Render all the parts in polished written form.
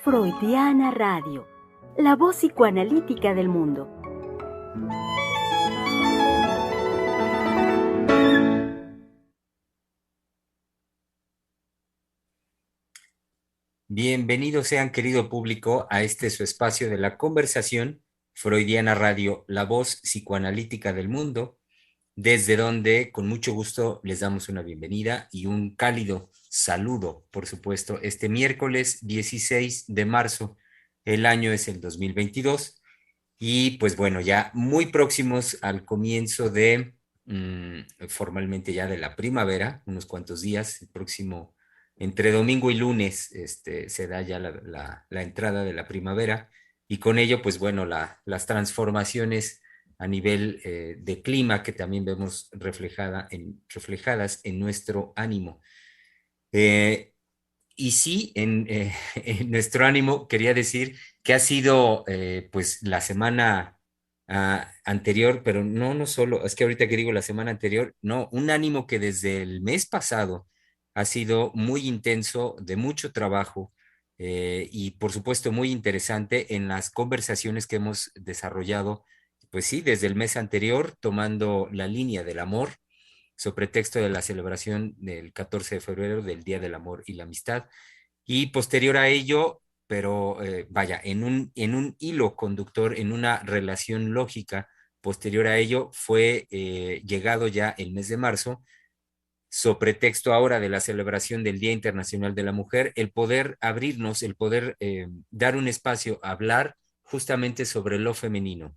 Freudiana Radio, la voz psicoanalítica del mundo. Bienvenidos sean, querido público, a este su espacio de la conversación, Freudiana Radio, la voz psicoanalítica del mundo, desde donde con mucho gusto les damos una bienvenida y un cálido saludo, por supuesto, este miércoles 16 de marzo. El año es el 2022 y pues bueno, ya muy próximos al comienzo de formalmente ya de la primavera, unos cuantos días, el próximo, entre domingo y lunes, se da ya la entrada de la primavera y con ello, pues bueno, las transformaciones a nivel de clima que también vemos reflejadas en nuestro ánimo. Eh, y sí, en nuestro ánimo quería decir que ha sido pues la semana anterior, pero no solo, es que ahorita que digo la semana anterior, no, un ánimo que desde el mes pasado ha sido muy intenso, de mucho trabajo y por supuesto muy interesante en las conversaciones que hemos desarrollado, pues sí, desde el mes anterior, tomando la línea del amor sobre pretexto de la celebración del 14 de febrero del Día del Amor y la Amistad. Y posterior a ello, pero vaya, en un hilo conductor, en una relación lógica, posterior a ello fue llegado ya el mes de marzo, sobre pretexto ahora de la celebración del Día Internacional de la Mujer, el poder abrirnos, el poder dar un espacio a hablar justamente sobre lo femenino,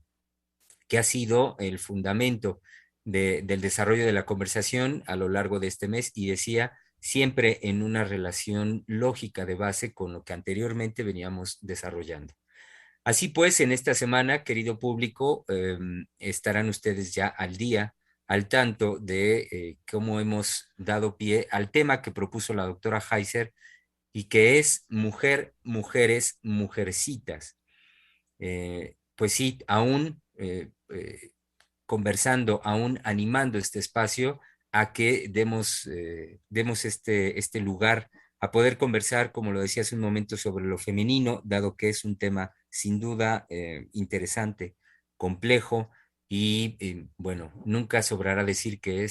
que ha sido el fundamento del desarrollo de la conversación a lo largo de este mes y decía siempre en una relación lógica de base con lo que anteriormente veníamos desarrollando. Así pues, en esta semana, querido público, estarán ustedes ya al día, al tanto de cómo hemos dado pie al tema que propuso la doctora Heiser y que es mujer, mujeres, mujercitas. Pues sí, aún conversando, aún animando este espacio a que demos este lugar a poder conversar, como lo decía hace un momento, sobre lo femenino, dado que es un tema sin duda interesante, complejo y bueno, nunca sobrará decir que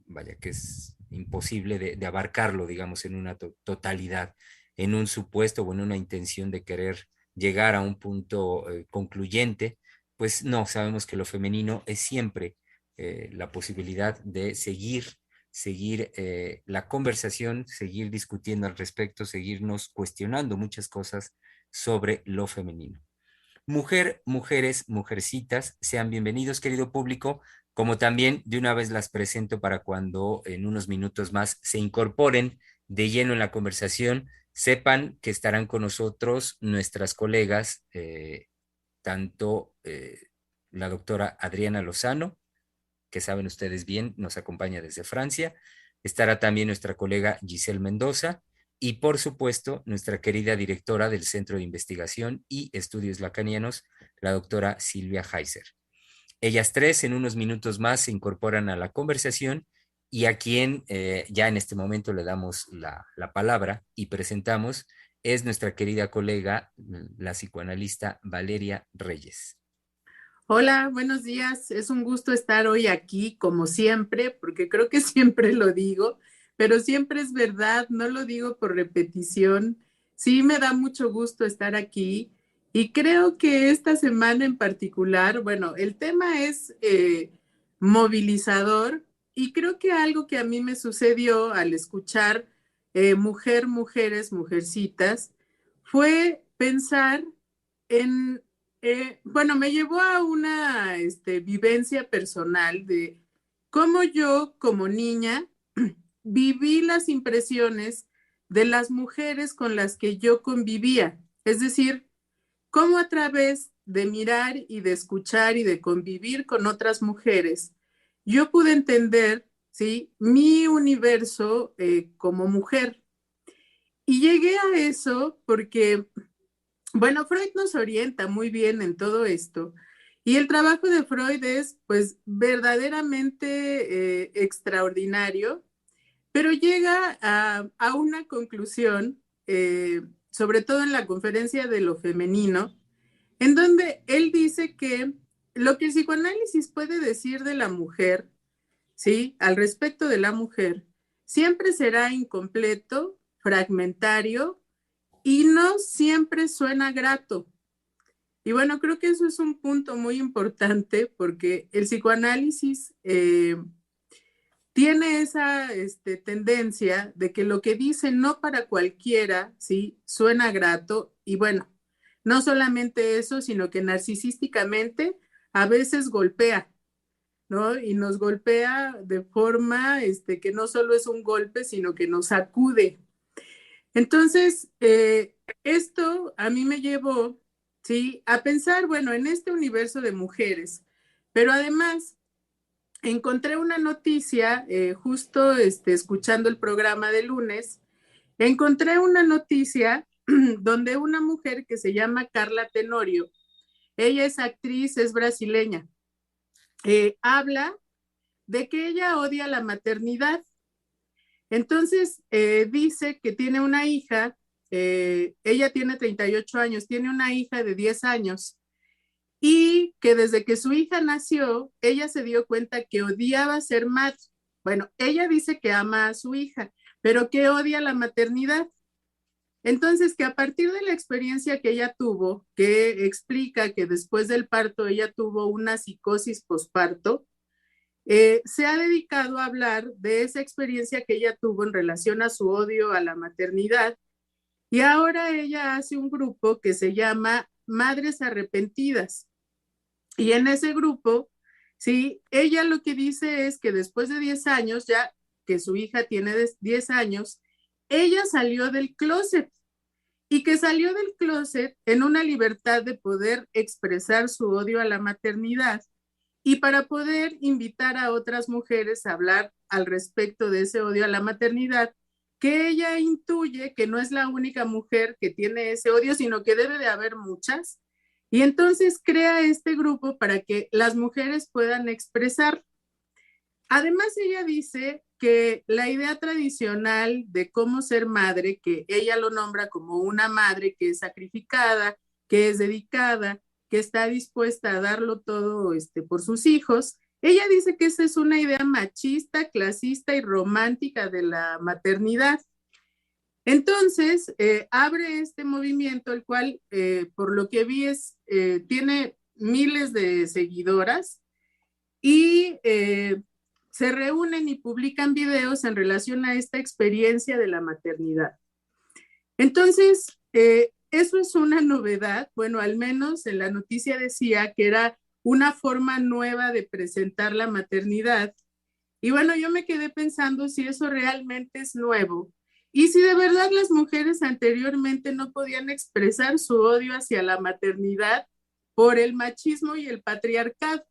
vaya, que es imposible de abarcarlo, digamos, en una totalidad, en un supuesto o en una intención de querer llegar a un punto concluyente. Pues no, sabemos que lo femenino es siempre la posibilidad de seguir la conversación, seguir discutiendo al respecto, seguirnos cuestionando muchas cosas sobre lo femenino. Mujer, mujeres, mujercitas, sean bienvenidos, querido público, como también de una vez las presento para cuando en unos minutos más se incorporen de lleno en la conversación, sepan que estarán con nosotros nuestras colegas, tanto la doctora Adriana Lozano, que saben ustedes bien, nos acompaña desde Francia. Estará también nuestra colega Giselle Mendoza y, por supuesto, nuestra querida directora del Centro de Investigación y Estudios Lacanianos, la doctora Silvia Heiser. Ellas tres en unos minutos más se incorporan a la conversación y a quien ya en este momento le damos la palabra y presentamos es nuestra querida colega, la psicoanalista Valeria Reyes. Hola, buenos días. Es un gusto estar hoy aquí, como siempre, porque creo que siempre lo digo, pero siempre es verdad, no lo digo por repetición. Sí, me da mucho gusto estar aquí y creo que esta semana en particular, bueno, el tema es movilizador y creo que algo que a mí me sucedió al escuchar mujer, mujeres, mujercitas, fue pensar en bueno, me llevó a una vivencia personal de cómo yo, como niña, viví las impresiones de las mujeres con las que yo convivía. Es decir, cómo a través de mirar y de escuchar y de convivir con otras mujeres, yo pude entender, ¿sí?, mi universo como mujer. Y llegué a eso porque bueno, Freud nos orienta muy bien en todo esto y el trabajo de Freud es pues verdaderamente extraordinario, pero llega a una conclusión sobre todo en la conferencia de lo femenino, en donde él dice que lo que el psicoanálisis puede decir de la mujer, ¿sí? Al respecto de la mujer, siempre será incompleto, fragmentario y no siempre suena grato. Y bueno, creo que eso es un punto muy importante porque el psicoanálisis tiene esa tendencia de que lo que dice no para cualquiera, ¿sí? Suena grato y bueno, no solamente eso, sino que narcisísticamente a veces golpea, ¿no? Y nos golpea de forma que no solo es un golpe, sino que nos sacude. Entonces, esto a mí me llevó, ¿sí? A pensar, bueno, en este universo de mujeres, pero además encontré una noticia, justo escuchando el programa de lunes, encontré una noticia donde una mujer que se llama Carla Tenorio, ella es actriz, es brasileña, habla de que ella odia la maternidad. Entonces, dice que tiene una hija, ella tiene 38 años, tiene una hija de 10 años, y que desde que su hija nació, ella se dio cuenta que odiaba ser madre. Bueno, ella dice que ama a su hija, pero que odia la maternidad. Entonces, que a partir de la experiencia que ella tuvo, que explica que después del parto ella tuvo una psicosis posparto, se ha dedicado a hablar de esa experiencia que ella tuvo en relación a su odio a la maternidad. Y ahora ella hace un grupo que se llama Madres Arrepentidas. Y en ese grupo, sí, ella lo que dice es que después de 10 años, ya que su hija tiene 10 años, ella salió del closet y que salió del closet en una libertad de poder expresar su odio a la maternidad y para poder invitar a otras mujeres a hablar al respecto de ese odio a la maternidad, que ella intuye que no es la única mujer que tiene ese odio, sino que debe de haber muchas. Y entonces crea este grupo para que las mujeres puedan expresar. Además, ella dice que la idea tradicional de cómo ser madre, que ella lo nombra como una madre que es sacrificada, que es dedicada, que está dispuesta a darlo todo por sus hijos, ella dice que esa es una idea machista, clasista y romántica de la maternidad. Entonces, abre este movimiento, el cual, por lo que vi, tiene miles de seguidoras y se reúnen y publican videos en relación a esta experiencia de la maternidad. Entonces, eso es una novedad. Bueno, al menos en la noticia decía que era una forma nueva de presentar la maternidad. Y bueno, yo me quedé pensando si eso realmente es nuevo y si de verdad las mujeres anteriormente no podían expresar su odio hacia la maternidad por el machismo y el patriarcado.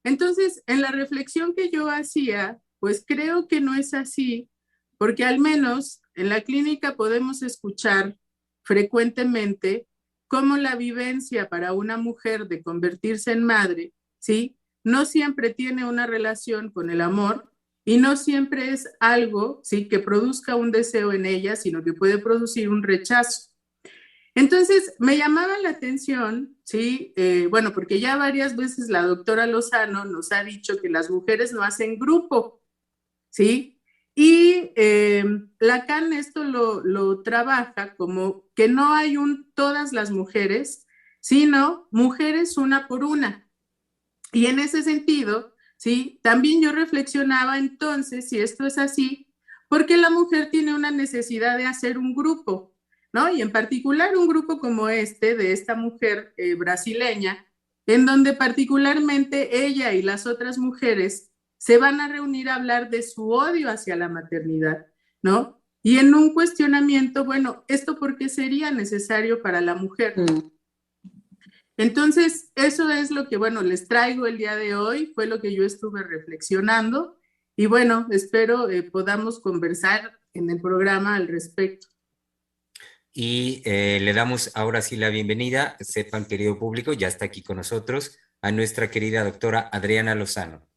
Entonces, en la reflexión que yo hacía, pues creo que no es así, porque al menos en la clínica podemos escuchar frecuentemente cómo la vivencia para una mujer de convertirse en madre, ¿sí? No siempre tiene una relación con el amor y no siempre es algo, ¿sí?, que produzca un deseo en ella, sino que puede producir un rechazo. Entonces, me llamaba la atención, ¿sí? Bueno, porque ya varias veces la doctora Lozano nos ha dicho que las mujeres no hacen grupo, ¿sí? Y Lacan esto lo trabaja como que no hay todas las mujeres, sino mujeres una por una. Y en ese sentido, ¿sí? También yo reflexionaba entonces si esto es así, porque la mujer tiene una necesidad de hacer un grupo, ¿no? Y en particular un grupo como de esta mujer brasileña, en donde particularmente ella y las otras mujeres se van a reunir a hablar de su odio hacia la maternidad, ¿no? Y en un cuestionamiento, bueno, ¿esto por qué sería necesario para la mujer? Entonces, eso es lo que, bueno, les traigo el día de hoy, fue lo que yo estuve reflexionando y bueno, espero podamos conversar en el programa al respecto. Y le damos ahora sí la bienvenida, sepan querido público, ya está aquí con nosotros, a nuestra querida doctora Adriana Lozano.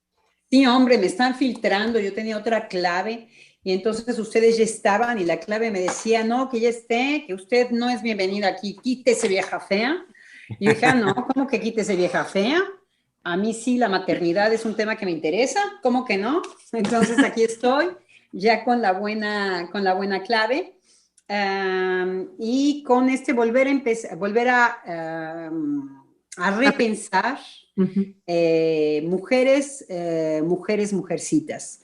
Sí, hombre, me están filtrando, yo tenía otra clave y entonces ustedes ya estaban y la clave me decía, no, que ya esté, que usted no es bienvenida aquí, quítese vieja fea. Y yo dije, ah, no, ¿cómo que quítese vieja fea? A mí sí, la maternidad es un tema que me interesa, ¿cómo que no? Entonces aquí estoy, ya con la buena clave. Y con este volver a repensar mujercitas.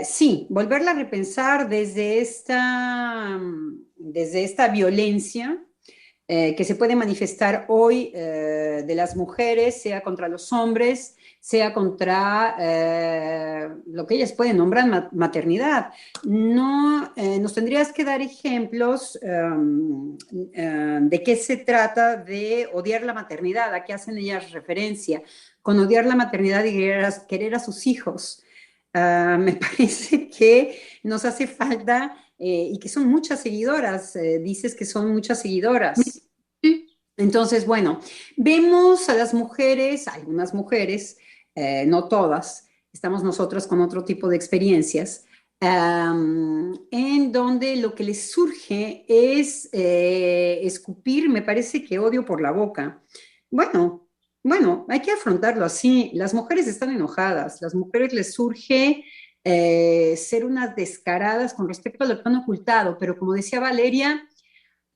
Sí, volverla a repensar desde esta violencia que se puede manifestar hoy de las mujeres, sea contra los hombres, sea contra lo que ellas pueden nombrar maternidad. No, nos tendrías que dar ejemplos de qué se trata de odiar la maternidad, a qué hacen ellas referencia, con odiar la maternidad y querer a sus hijos. Me parece que nos hace falta, y que son muchas seguidoras, dices que son muchas seguidoras. Sí. Entonces, bueno, vemos a las mujeres, algunas mujeres, no todas, estamos nosotros con otro tipo de experiencias, en donde lo que les surge es escupir, me parece que odio por la boca. Bueno, hay que afrontarlo así. Las mujeres están enojadas, las mujeres les surge ser unas descaradas con respecto a lo que han ocultado, pero como decía Valeria,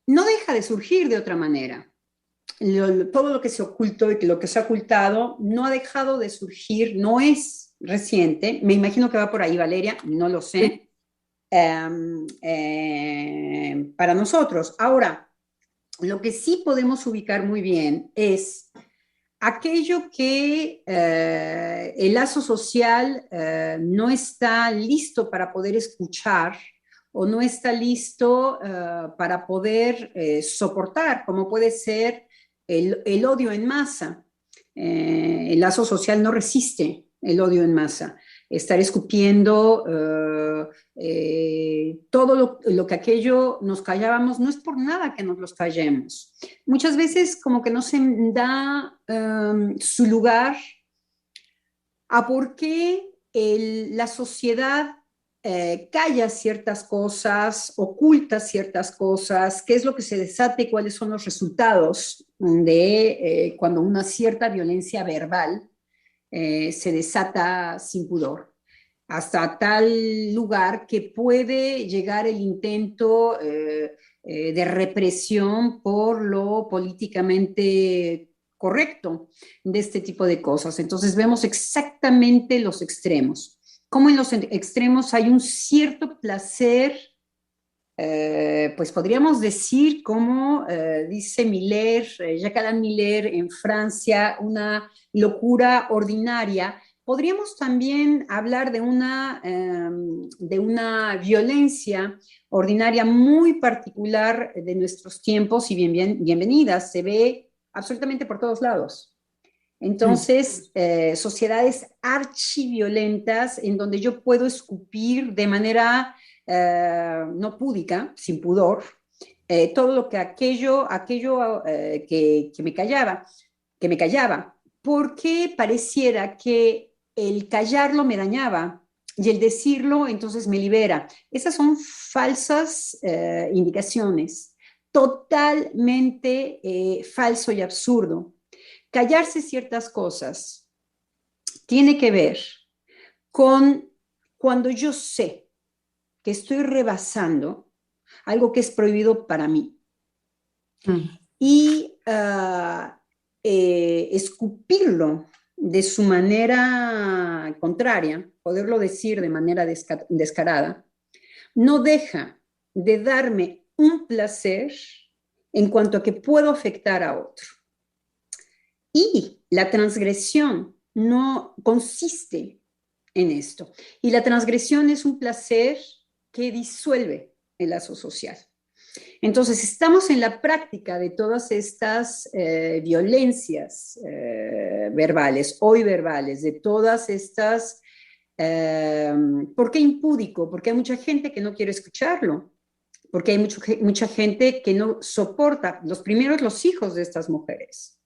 no deja de surgir de otra manera. Todo lo que se ocultó y lo que se ha ocultado no ha dejado de surgir, no es reciente. Me imagino que va por ahí, Valeria, no lo sé. Para nosotros. Ahora, lo que sí podemos ubicar muy bien es aquello que el lazo social no está listo para poder escuchar o no está listo para poder soportar, como puede ser el odio en masa. El lazo social no resiste el odio en masa. Estar escupiendo todo lo que aquello nos callábamos, no es por nada que nos los callemos. Muchas veces como que no se da su lugar a por qué la sociedad calla ciertas cosas, oculta ciertas cosas, qué es lo que se desata y cuáles son los resultados de cuando una cierta violencia verbal se desata sin pudor, hasta tal lugar que puede llegar el intento de represión por lo políticamente correcto de este tipo de cosas. Entonces vemos exactamente los extremos. Como en los extremos hay un cierto placer, pues podríamos decir, como dice Miller, Jacques Alain Miller en Francia, una locura ordinaria. Podríamos también hablar de una violencia ordinaria muy particular de nuestros tiempos y bienvenida. Se ve absolutamente por todos lados. Entonces, sociedades archiviolentas en donde yo puedo escupir de manera no púdica, sin pudor, todo lo que aquello que me callaba, porque pareciera que el callarlo me dañaba y el decirlo entonces me libera. Esas son falsas indicaciones, totalmente falso y absurdo. Callarse ciertas cosas tiene que ver con cuando yo sé que estoy rebasando algo que es prohibido para mí. Y escupirlo de su manera contraria, poderlo decir de manera descarada, no deja de darme un placer en cuanto a que puedo afectar a otro. Y la transgresión no consiste en esto. Y la transgresión es un placer que disuelve el lazo social. Entonces, estamos en la práctica de todas estas violencias verbales, hoy verbales, de todas estas... ¿por qué impúdico? Porque hay mucha gente que no quiere escucharlo, porque hay mucha gente que no soporta, los primeros, los hijos de estas mujeres.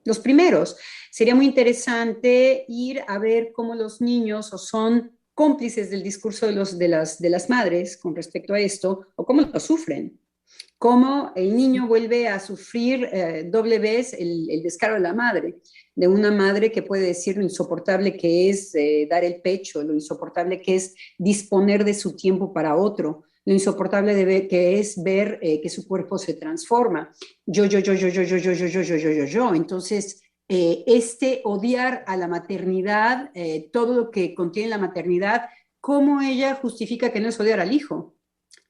Los primeros. Sería muy interesante ir a ver cómo los niños o son cómplices del discurso de las madres con respecto a esto, o cómo lo sufren. Cómo el niño vuelve a sufrir doble vez el descaro de la madre, de una madre que puede decir lo insoportable que es dar el pecho, lo insoportable que es disponer de su tiempo para otro, lo insoportable que es ver que su cuerpo se transforma. Yo. Entonces, este odiar a la maternidad, todo lo que contiene la maternidad, cómo ella justifica que no es odiar al hijo,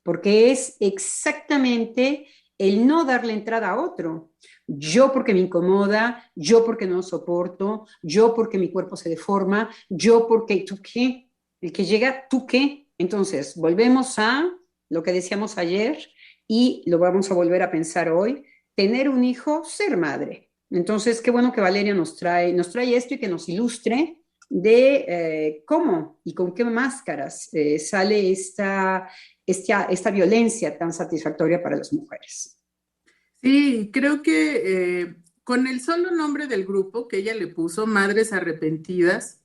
porque es exactamente el no darle entrada a otro. Yo porque me incomoda, yo porque no soporto, yo porque mi cuerpo se deforma, yo porque, ¿tú qué? El que llega, ¿tú qué? Entonces, volvemos a lo que decíamos ayer y lo vamos a volver a pensar hoy, tener un hijo, ser madre. Entonces, qué bueno que Valeria nos trae esto y que nos ilustre de cómo y con qué máscaras sale esta violencia tan satisfactoria para las mujeres. Sí, creo que con el solo nombre del grupo que ella le puso, Madres Arrepentidas,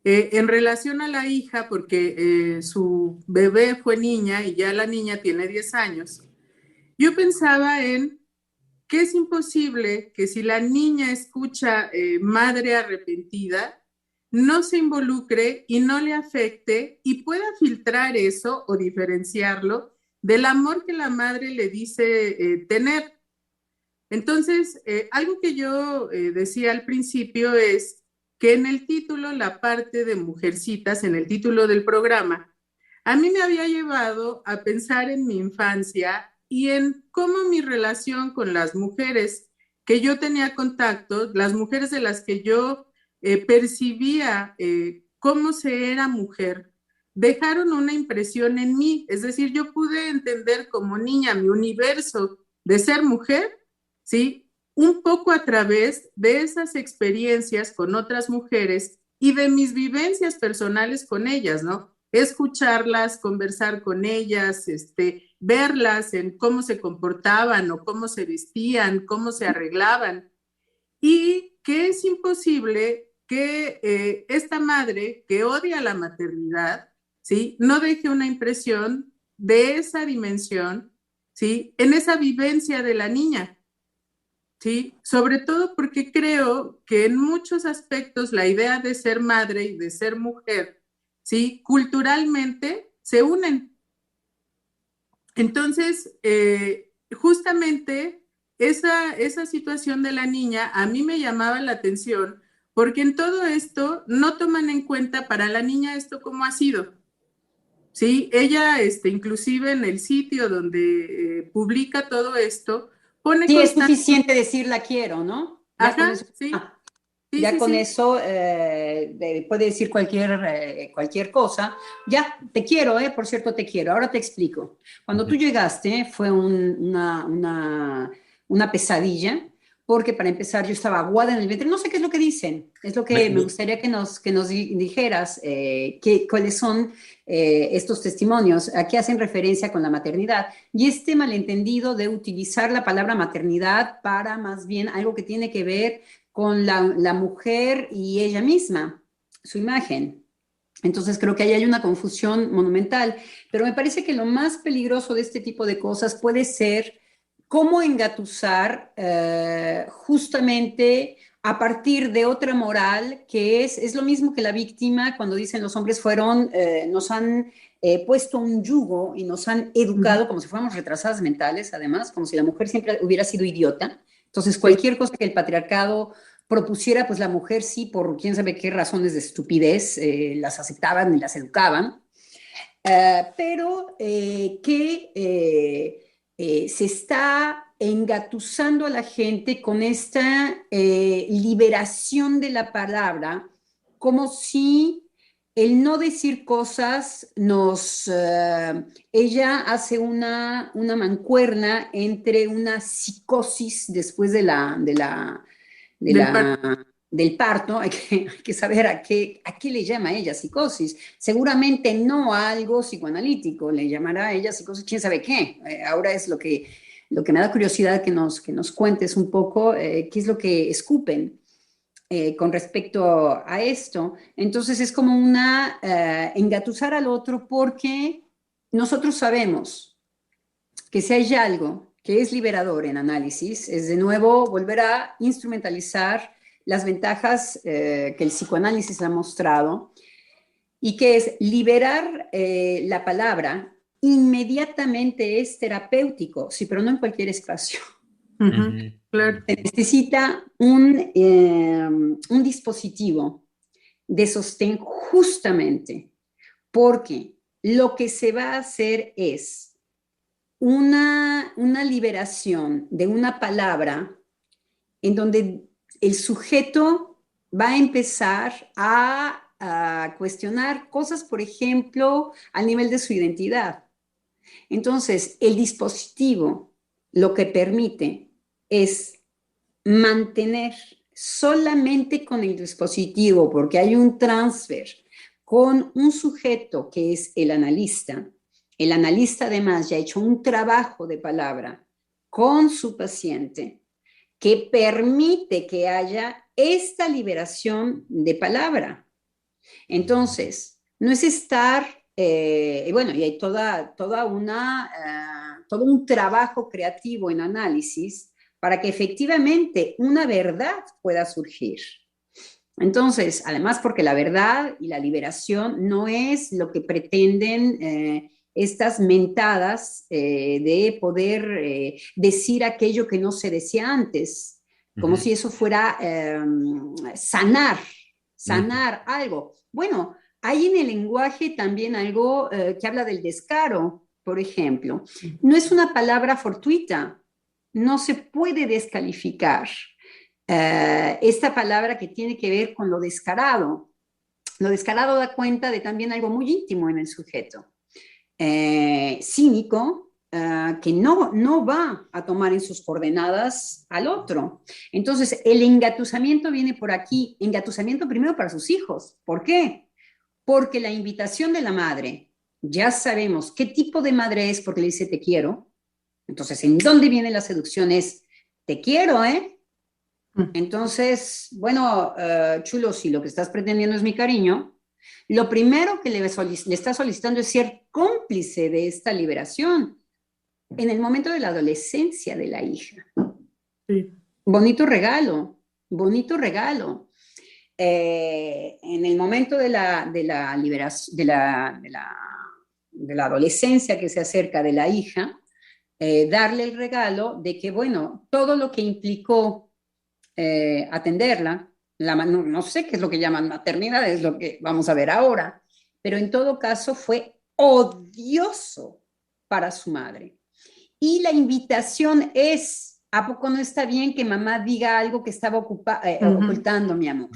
en relación a la hija, porque su bebé fue niña y ya la niña tiene 10 años, yo pensaba en que es imposible que si la niña escucha madre arrepentida, no se involucre y no le afecte y pueda filtrar eso o diferenciarlo del amor que la madre le dice tener. Entonces, algo que yo decía al principio es que en el título, la parte de Mujercitas, en el título del programa, a mí me había llevado a pensar en mi infancia y en cómo mi relación con las mujeres que yo tenía contacto, las mujeres de las que yo percibía cómo se era mujer, dejaron una impresión en mí. Es decir, yo pude entender como niña mi universo de ser mujer, ¿sí? Un poco a través de esas experiencias con otras mujeres y de mis vivencias personales con ellas, ¿no? Escucharlas, conversar con ellas, verlas en cómo se comportaban o cómo se vestían, cómo se arreglaban. Y que es imposible que esta madre que odia la maternidad, ¿sí? No deje una impresión de esa dimensión, ¿sí? En esa vivencia de la niña. Sí, sobre todo porque creo que en muchos aspectos la idea de ser madre y de ser mujer, sí, culturalmente se unen. Entonces, justamente esa situación de la niña a mí me llamaba la atención porque en todo esto no toman en cuenta para la niña esto cómo ha sido. Sí, ella, inclusive en el sitio donde publica todo esto, pone Sí, es suficiente decir la quiero, ¿no? Ya Ajá, con eso, sí. Sí, ya sí, con sí. eso puede decir cualquier cosa. Ya, te quiero, por cierto, te quiero. Ahora te explico. Cuando tú llegaste fue una pesadilla, porque para empezar yo estaba aguada en el vientre. No sé qué es lo que dicen. Es lo que me gustaría que nos dijeras, cuáles son estos testimonios, a qué hacen referencia con la maternidad. Y este malentendido de utilizar la palabra maternidad para más bien algo que tiene que ver con la mujer y ella misma, su imagen. Entonces creo que ahí hay una confusión monumental, pero me parece que lo más peligroso de este tipo de cosas puede ser cómo engatusar justamente a partir de otra moral que es lo mismo que la víctima cuando dicen los hombres nos han puesto un yugo y nos han educado como si fuéramos retrasadas mentales, además, como si la mujer siempre hubiera sido idiota. Entonces, cualquier cosa que el patriarcado propusiera, pues la mujer sí, por quién sabe qué razones de estupidez, las aceptaban y las educaban, pero que se está engatusando a la gente con esta liberación de la palabra, como si el no decir cosas ella hace una mancuerna entre una psicosis después del parto. Hay que saber a qué le llama ella psicosis. Seguramente no a algo psicoanalítico, le llamará a ella psicosis, quién sabe qué. Ahora es lo que me da curiosidad que nos cuentes un poco qué es lo que escupen. con respecto a esto. Entonces es como una engatusar al otro porque nosotros sabemos que si hay algo que es liberador en análisis, es de nuevo volver a instrumentalizar las ventajas que el psicoanálisis ha mostrado y que es liberar la palabra inmediatamente es terapéutico, sí, pero no en cualquier espacio. Claro. Se necesita un dispositivo de sostén justamente porque lo que se va a hacer es una liberación de una palabra en donde el sujeto va a empezar a cuestionar cosas, por ejemplo, al nivel de su identidad. Entonces, el dispositivo lo que permite es mantener solamente con el dispositivo, porque hay un transfer con un sujeto que es el analista. El analista además ya ha hecho un trabajo de palabra con su paciente que permite que haya esta liberación de palabra. Entonces, no es estar, bueno, y hay todo un trabajo creativo en análisis para que efectivamente una verdad pueda surgir. Entonces, además porque la verdad y la liberación no es lo que pretenden estas mentadas de poder decir aquello que no se decía antes, como si eso fuera sanar algo. Bueno, hay en el lenguaje también algo que habla del descaro, por ejemplo. No es una palabra fortuita, no se puede descalificar esta palabra que tiene que ver con lo descarado. Lo descarado da cuenta de también algo muy íntimo en el sujeto. Cínico, que no va a tomar en sus coordenadas al otro. Entonces, el engatusamiento viene por aquí. Engatusamiento primero para sus hijos. ¿Por qué? Porque la invitación de la madre, ya sabemos qué tipo de madre es porque le dice te quiero. Entonces, ¿en dónde viene la seducción? Es te quiero, ¿eh? Entonces, bueno, chulo, si lo que estás pretendiendo es mi cariño, lo primero que le está solicitando es ser cómplice de esta liberación en el momento de la adolescencia de la hija. Sí. Bonito regalo, bonito regalo. En el momento de la liberación, de la adolescencia que se acerca de la hija, darle el regalo de que, bueno, todo lo que implicó atenderla, no sé qué es lo que llaman maternidad, es lo que vamos a ver ahora, pero en todo caso fue odioso para su madre. Y la invitación es, ¿a poco no está bien que mamá diga algo que estaba ocultando, mi amor?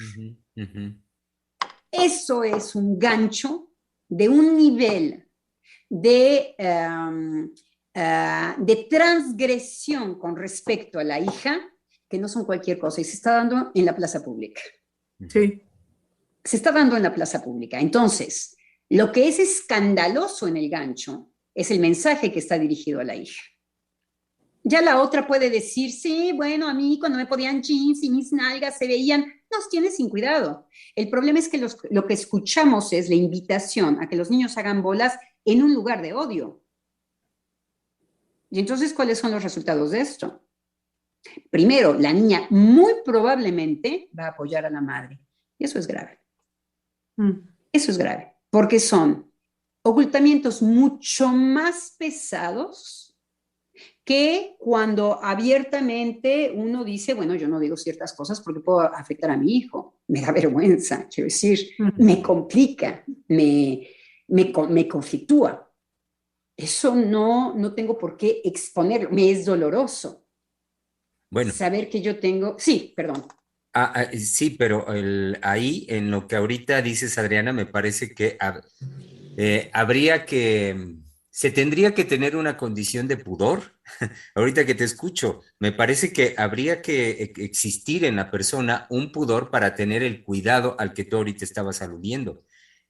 Eso es un gancho de un nivel de transgresión con respecto a la hija que no son cualquier cosa y se está dando en la plaza pública. Sí. Se está dando en la plaza pública. Entonces, lo que es escandaloso en el gancho es el mensaje que está dirigido a la hija. Ya la otra puede decir, sí, bueno, a mí cuando me ponían jeans y mis nalgas se veían, nos tiene sin cuidado. El problema es que lo que escuchamos es la invitación a que los niños hagan bolas en un lugar de odio. Y entonces, ¿cuáles son los resultados de esto? Primero, la niña muy probablemente va a apoyar a la madre. Y eso es grave. Eso es grave, porque son ocultamientos mucho más pesados que cuando abiertamente uno dice, bueno, yo no digo ciertas cosas porque puedo afectar a mi hijo. Me da vergüenza, quiero decir, me complica, me conflictúa. Eso no tengo por qué exponerlo, me es doloroso. Bueno. Saber que yo tengo... Sí, perdón. Sí, pero ahí en lo que ahorita dices, Adriana, me parece que se tendría que tener una condición de pudor. Ahorita que te escucho, me parece que habría que existir en la persona un pudor para tener el cuidado al que tú ahorita estabas aludiendo.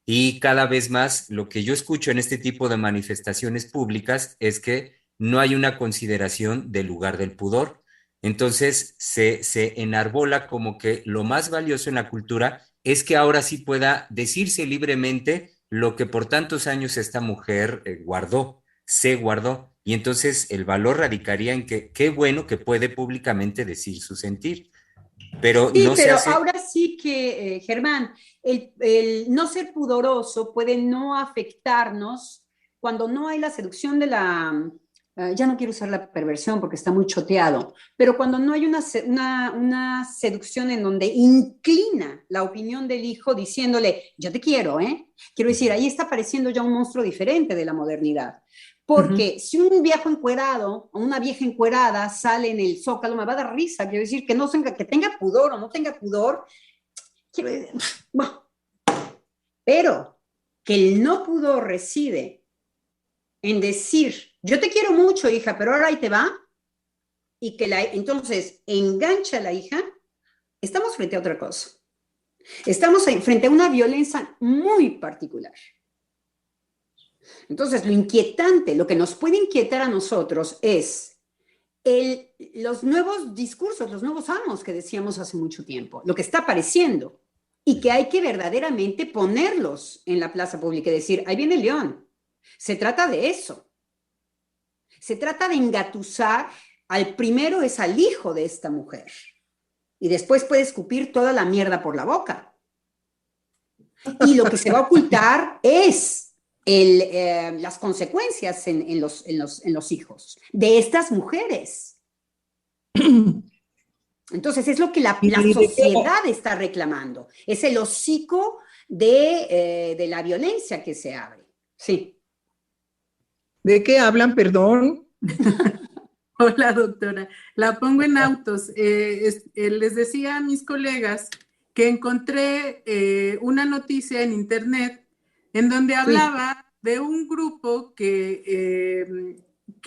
Y cada vez más lo que yo escucho en este tipo de manifestaciones públicas es que no hay una consideración del lugar del pudor. Entonces se enarbola como que lo más valioso en la cultura es que ahora sí pueda decirse libremente lo que por tantos años esta mujer se guardó. Y entonces el valor radicaría en que qué bueno que puede públicamente decir su sentir, pero Sí, no se pero hace. ahora sí que, Germán, el no ser pudoroso puede no afectarnos cuando no hay la seducción de la, ya no quiero usar la perversión porque está muy choteado, pero cuando no hay una seducción en donde inclina la opinión del hijo diciéndole, yo te quiero, ¿eh? Quiero decir, ahí está apareciendo ya un monstruo diferente de la modernidad. Porque si un viejo encuerado o una vieja encuerada sale en el Zócalo, me va a dar risa. Quiero decir, que no tenga, que tenga pudor o no tenga pudor. Quiero decir, bueno, pero que el no pudor reside en decir, yo te quiero mucho, hija, pero ahora ahí te va, y que entonces engancha a la hija, estamos frente a otra cosa. Estamos frente a una violencia muy particular. Entonces, lo inquietante, lo que nos puede inquietar a nosotros es los nuevos discursos, los nuevos amos que decíamos hace mucho tiempo, lo que está apareciendo y que hay que verdaderamente ponerlos en la plaza pública y decir, ahí viene el león. Se trata de eso. Se trata de engatusar al primero es al hijo de esta mujer y después puede escupir toda la mierda por la boca. Y lo que se va a ocultar es las consecuencias en los hijos de estas mujeres. Entonces es lo que la sociedad está reclamando, es el hocico de la violencia que se abre. Sí. ¿De qué hablan, perdón? Hola, doctora. La pongo en autos. Les decía a mis colegas que encontré una noticia en internet en donde hablaba de un grupo que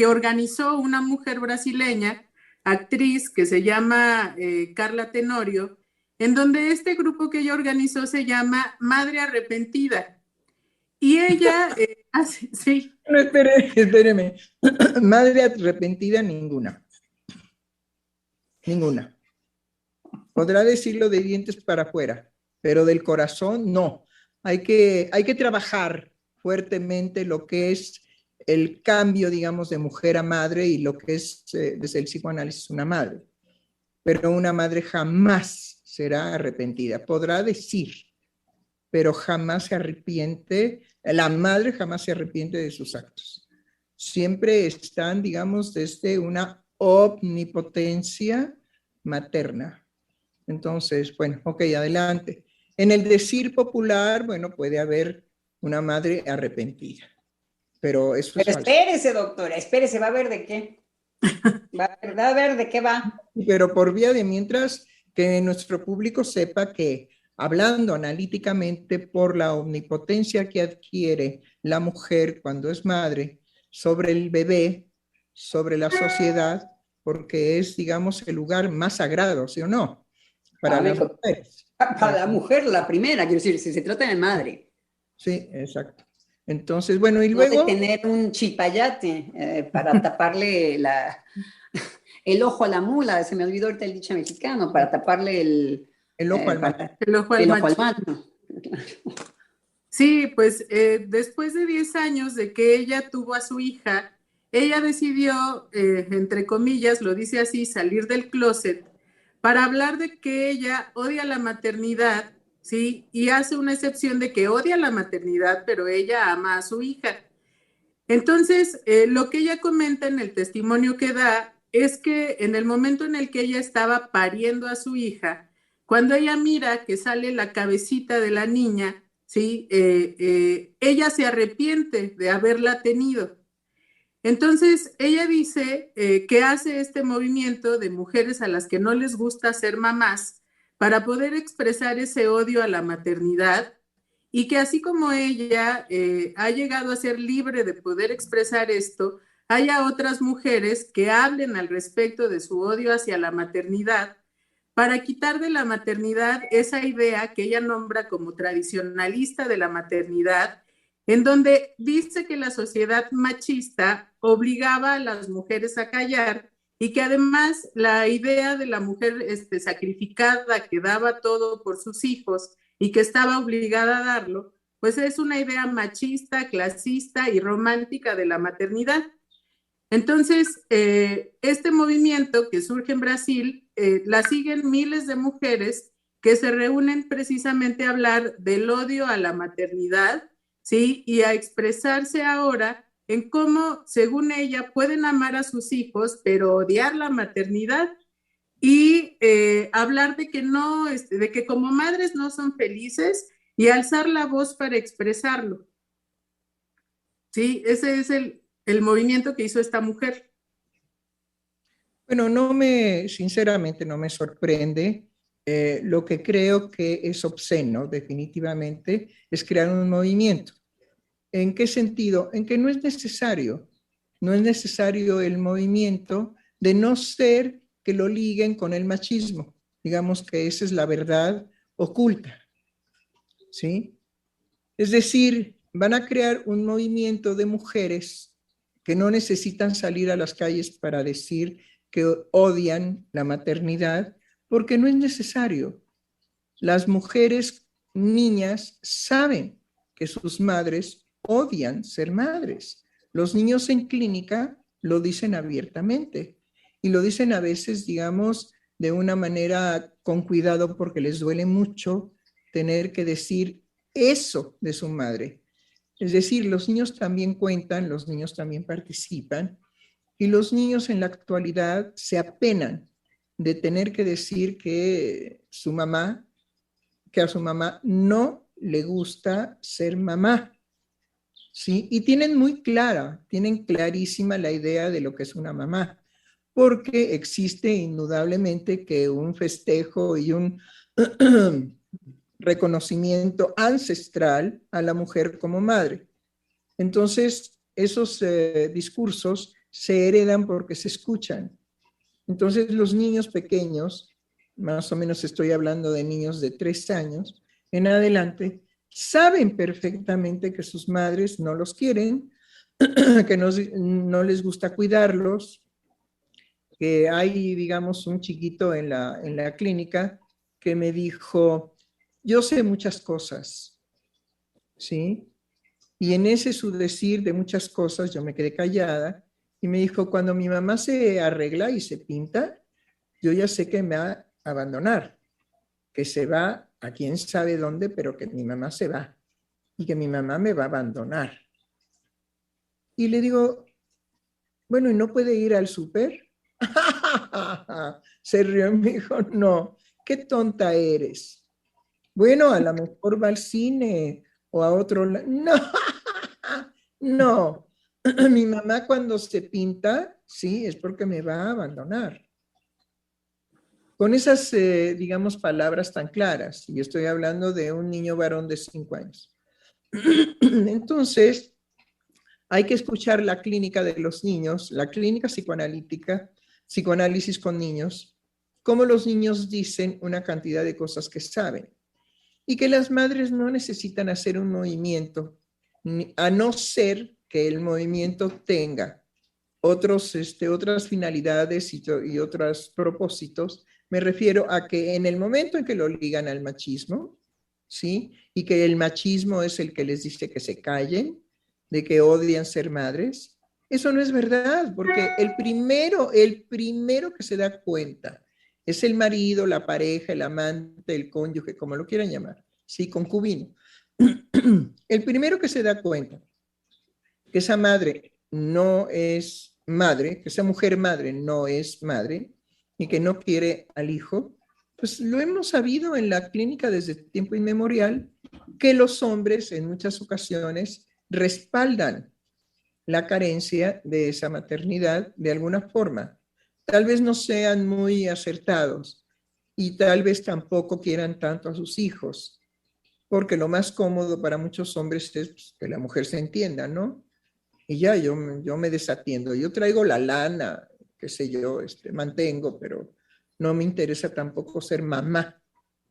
organizó una mujer brasileña, actriz, que se llama Carla Tenorio, en donde este grupo que ella organizó se llama Madre Arrepentida. Y ella sí. No, espéreme. Madre arrepentida, ninguna. Ninguna. Podrá decirlo de dientes para afuera, pero del corazón no. Hay que trabajar fuertemente lo que es el cambio, digamos, de mujer a madre y lo que es desde el psicoanálisis una madre. Pero una madre jamás será arrepentida. Podrá decir, pero jamás se arrepiente. La madre jamás se arrepiente de sus actos. Siempre están, digamos, desde una omnipotencia materna. Entonces, bueno, ok, adelante. En el decir popular, bueno, puede haber una madre arrepentida, pero eso es falso. Espérese, doctora, espérese, ¿va a ver de qué? ¿Va a ver de qué va? Pero por vía de mientras que nuestro público sepa que, hablando analíticamente por la omnipotencia que adquiere la mujer cuando es madre sobre el bebé, sobre la sociedad, porque es, digamos, el lugar más sagrado, ¿sí o no? Para las mujeres. Para la mujer, la primera, quiero decir, si se trata de madre. Sí, exacto. Entonces, bueno, y luego... No de tener un chilpayate para taparle el ojo a la mula, se me olvidó ahorita el dicho mexicano, para taparle el ojo al macho. El ojo al macho. Sí, pues después de 10 años de que ella tuvo a su hija, ella decidió, entre comillas, lo dice así, salir del closet para hablar de que ella odia la maternidad, ¿sí? Y hace una excepción de que odia la maternidad, pero ella ama a su hija. Entonces, lo que ella comenta en el testimonio que da es que en el momento en el que ella estaba pariendo a su hija, cuando ella mira que sale la cabecita de la niña, ¿sí? Ella se arrepiente de haberla tenido. Entonces, ella dice que hace este movimiento de mujeres a las que no les gusta ser mamás para poder expresar ese odio a la maternidad y que así como ella ha llegado a ser libre de poder expresar esto, haya otras mujeres que hablen al respecto de su odio hacia la maternidad para quitar de la maternidad esa idea que ella nombra como tradicionalista de la maternidad, en donde dice que la sociedad machista obligaba a las mujeres a callar y que además la idea de la mujer sacrificada que daba todo por sus hijos y que estaba obligada a darlo, pues es una idea machista, clasista y romántica de la maternidad. Entonces, este movimiento que surge en Brasil, la siguen miles de mujeres que se reúnen precisamente a hablar del odio a la maternidad, ¿sí? Y a expresarse ahora en cómo, según ella, pueden amar a sus hijos, pero odiar la maternidad y hablar de que no, de que como madres no son felices y alzar la voz para expresarlo. Sí, ese es el movimiento que hizo esta mujer. Bueno, sinceramente no me sorprende. Lo que creo que es obsceno, definitivamente, es crear un movimiento. ¿En qué sentido? En que no es necesario el movimiento, de no ser que lo liguen con el machismo. Digamos que esa es la verdad oculta, ¿sí? Es decir, van a crear un movimiento de mujeres que no necesitan salir a las calles para decir que odian la maternidad, porque no es necesario. Las mujeres, niñas, saben que sus madres odian ser madres. Los niños en clínica lo dicen abiertamente y lo dicen a veces, digamos, de una manera con cuidado porque les duele mucho tener que decir eso de su madre. Es decir, los niños también cuentan, los niños también participan y los niños en la actualidad se apenan de tener que decir que a su mamá no le gusta ser mamá, ¿sí? Y tienen clarísima la idea de lo que es una mamá, porque existe indudablemente que un festejo y un reconocimiento ancestral a la mujer como madre. Entonces, esos discursos se heredan porque se escuchan. Entonces, los niños pequeños, más o menos estoy hablando de niños de 3 años en adelante, saben perfectamente que sus madres no los quieren, que no les gusta cuidarlos, que hay, digamos, un chiquito en la clínica que me dijo, yo sé muchas cosas, ¿sí? Y en ese su decir de muchas cosas yo me quedé callada y me dijo, cuando mi mamá se arregla y se pinta, yo ya sé que me va a abandonar, que se va a quién sabe dónde, pero que mi mamá se va y que mi mamá me va a abandonar. Y le digo, bueno, ¿y no puede ir al súper? Se rió y me dijo, no, qué tonta eres. Bueno, a lo mejor va al cine o a otro lado. No, no. Mi mamá cuando se pinta, sí, es porque me va a abandonar. Con esas, digamos, palabras tan claras, y estoy hablando de un niño varón de 5 años. Entonces, hay que escuchar la clínica de los niños, la clínica psicoanalítica, psicoanálisis con niños, cómo los niños dicen una cantidad de cosas que saben y que las madres no necesitan hacer un movimiento, a no ser que el movimiento tenga otras finalidades y otros propósitos. Me refiero a que en el momento en que lo ligan al machismo, ¿sí? Y que el machismo es el que les dice que se callen, de que odian ser madres, eso no es verdad, porque el primero que se da cuenta es el marido, la pareja, el amante, el cónyuge, como lo quieran llamar, sí, concubino. El primero que se da cuenta que esa madre no es madre, que esa mujer madre no es madre y que no quiere al hijo, pues lo hemos sabido en la clínica desde tiempo inmemorial, que los hombres en muchas ocasiones respaldan la carencia de esa maternidad de alguna forma. Tal vez no sean muy acertados y tal vez tampoco quieran tanto a sus hijos, porque lo más cómodo para muchos hombres es que la mujer se entienda, ¿no? Y ya yo me desatiendo, yo traigo la lana, qué sé yo, mantengo, pero no me interesa tampoco ser mamá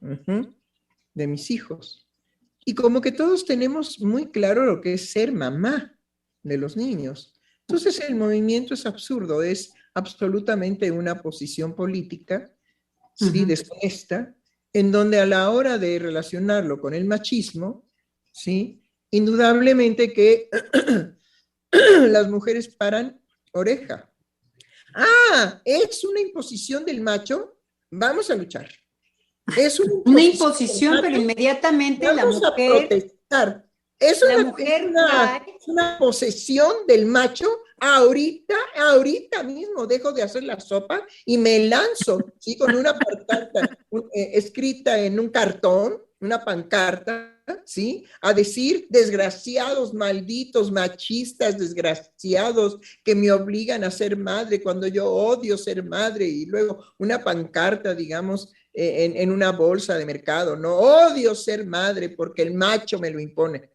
de mis hijos. Y como que todos tenemos muy claro lo que es ser mamá de los niños. Entonces el movimiento es absurdo, es absolutamente una posición política, sí, deshonesta, en donde a la hora de relacionarlo con el machismo, sí, indudablemente que las mujeres paran oreja. Ah, es una imposición del macho, vamos a luchar. Es una imposición, pero inmediatamente la mujer, mujer, a protestar. Es una posesión del macho. Ahorita mismo dejo de hacer la sopa y me lanzo, ¿sí? Con una pancarta escrita en un cartón, una pancarta, ¿sí? A decir, desgraciados, malditos, machistas, desgraciados, que me obligan a ser madre cuando yo odio ser madre, y luego una pancarta, digamos, en una bolsa de mercado, no odio ser madre porque el macho me lo impone.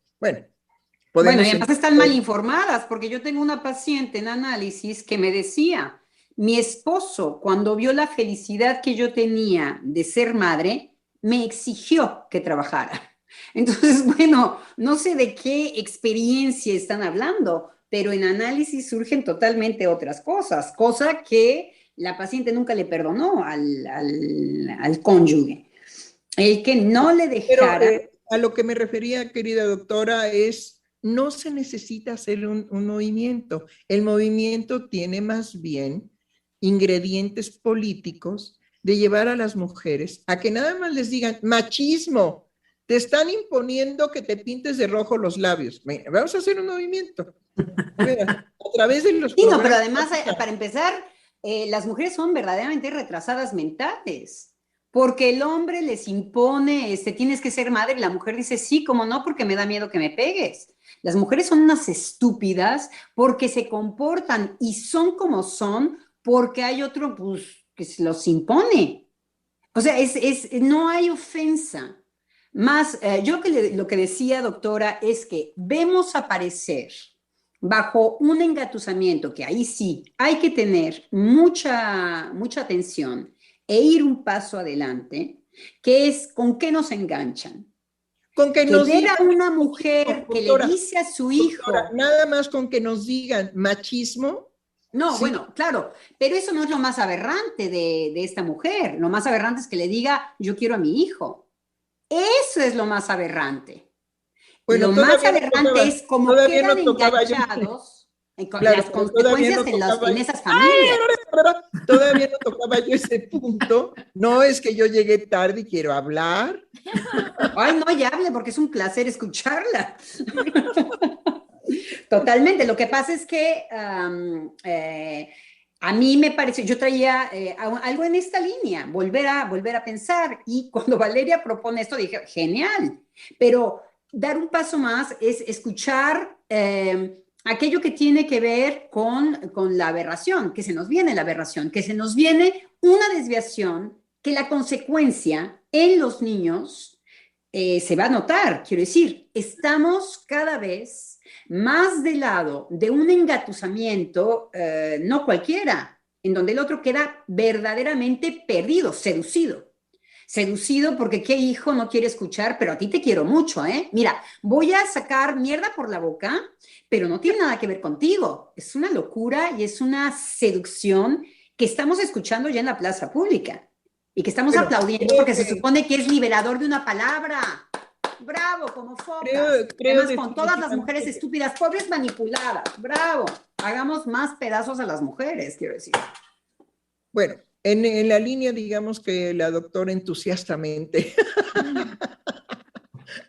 Bueno, y además están mal informadas, porque yo tengo una paciente en análisis que me decía, mi esposo, cuando vio la felicidad que yo tenía de ser madre, me exigió que trabajara. Entonces, bueno, no sé de qué experiencia están hablando, pero en análisis surgen totalmente otras cosas, cosa que la paciente nunca le perdonó al cónyuge. El que no le dejara... Pero, a lo que me refería, querida doctora, es no se necesita hacer un movimiento. El movimiento tiene más bien ingredientes políticos de llevar a las mujeres a que nada más les digan machismo, te están imponiendo que te pintes de rojo los labios. Vamos a hacer un movimiento. A través de los... Sí, no, pero además, para empezar, las mujeres son verdaderamente retrasadas mentales. Porque el hombre les impone, tienes que ser madre, y la mujer dice, sí, como no, porque me da miedo que me pegues. Las mujeres son unas estúpidas porque se comportan y son como son porque hay otro, pues, que se los impone. O sea, no hay ofensa. Más, yo lo que decía, doctora, es que vemos aparecer bajo un engatusamiento, que ahí sí hay que tener mucha atención, e ir un paso adelante, que es con qué nos enganchan. Con que nos ver a una mujer que le dice a su hijo... Nada más con que nos digan machismo. No, sí. Bueno, claro, pero eso no es lo más aberrante de esta mujer. Lo más aberrante es que le diga, yo quiero a mi hijo. Eso es lo más aberrante. Bueno, lo más aberrante es como quedan enganchados... Claro, las consecuencias en esas familias. Todavía no tocaba yo ese punto. No es que yo llegué tarde y quiero hablar. Ay, no, ya hable porque es un placer escucharla. Totalmente. Lo que pasa es que a mí me pareció, yo traía algo en esta línea, volver a pensar. Y cuando Valeria propone esto, dije, genial. Pero dar un paso más es escuchar... aquello que tiene que ver con la aberración, que se nos viene la aberración, que se nos viene una desviación, que la consecuencia en los niños se va a notar. Quiero decir, estamos cada vez más del lado de un engatusamiento, no cualquiera, en donde el otro queda verdaderamente perdido, seducido. Seducido porque qué hijo no quiere escuchar, pero a ti te quiero mucho, ¿eh? Mira, voy a sacar mierda por la boca, pero no tiene nada que ver contigo. Es una locura y es una seducción que estamos escuchando ya en la plaza pública y que estamos aplaudiendo porque se supone que es liberador de una palabra. Bravo, como focas. Además, con todas las mujeres estúpidas, pobres, manipuladas. Bravo. Hagamos más pedazos a las mujeres, quiero decir. Bueno. En la línea, digamos que la doctora entusiastamente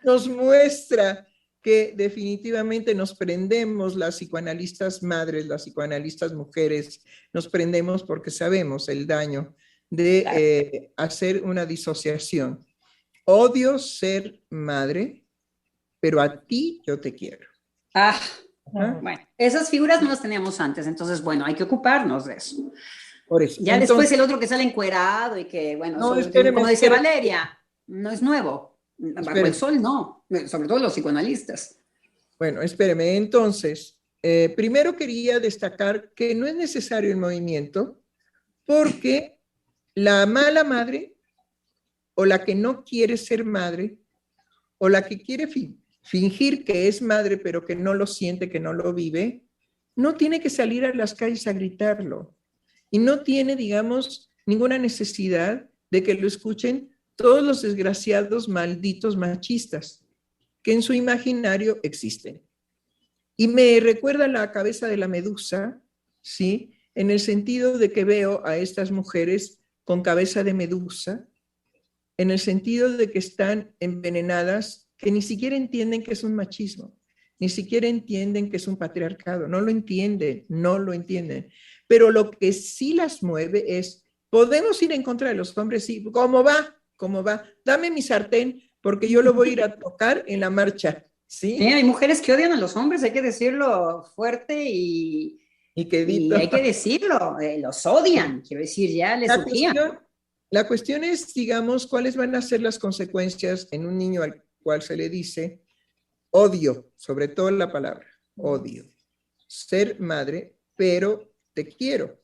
nos muestra que definitivamente nos prendemos, las psicoanalistas madres, las psicoanalistas mujeres, nos prendemos porque sabemos el daño de hacer una disociación. Odio ser madre, pero a ti yo te quiero. Bueno, esas figuras no las teníamos antes, entonces, bueno, hay que ocuparnos de eso. Por eso. Ya entonces, después el otro que sale encuerado y que, bueno, no, espéreme, como dice Valeria, no es nuevo. Bajo el sol no, sobre todo los psicoanalistas. Bueno, espéreme. Entonces, primero quería destacar que no es necesario el movimiento porque la mala madre o la que no quiere ser madre o la que quiere fingir que es madre pero que no lo siente, que no lo vive, no tiene que salir a las calles a gritarlo. y no tiene, digamos, ninguna necesidad de que lo escuchen todos los desgraciados malditos machistas que en su imaginario existen. Y me recuerda la cabeza de la medusa, ¿sí? En el sentido de que veo a estas mujeres con cabeza de medusa, en el sentido de que están envenenadas, que ni siquiera entienden que es un machismo, ni siquiera entienden que es un patriarcado, no lo entienden, no lo entienden. Pero lo que sí las mueve es, podemos ir en contra de los hombres, sí, ¿cómo va? ¿Cómo va? Dame mi sartén, porque yo lo voy a ir a tocar en la marcha, ¿sí? Sí, hay mujeres que odian a los hombres, hay que decirlo fuerte y hay que decirlo, los odian, quiero decir, ya les urgía. La cuestión es, digamos, cuáles van a ser las consecuencias en un niño al cual se le dice odio, sobre todo la palabra, odio. Ser madre, pero te quiero.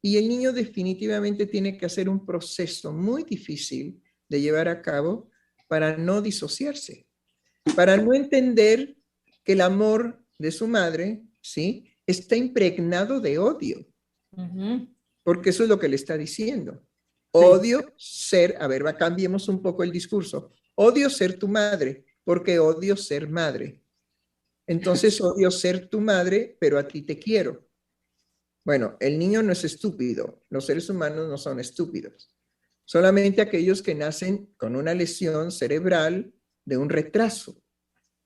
Y el niño definitivamente tiene que hacer un proceso muy difícil de llevar a cabo para no disociarse, para no entender que el amor de su madre, ¿sí?, está impregnado de odio. Porque eso es lo que le está diciendo. Odio ser, a ver, cambiemos un poco el discurso. Odio ser tu madre, porque odio ser madre. Entonces odio ser tu madre, pero a ti te quiero. Bueno, el niño no es estúpido, los seres humanos no son estúpidos. Solamente aquellos que nacen con una lesión cerebral de un retraso.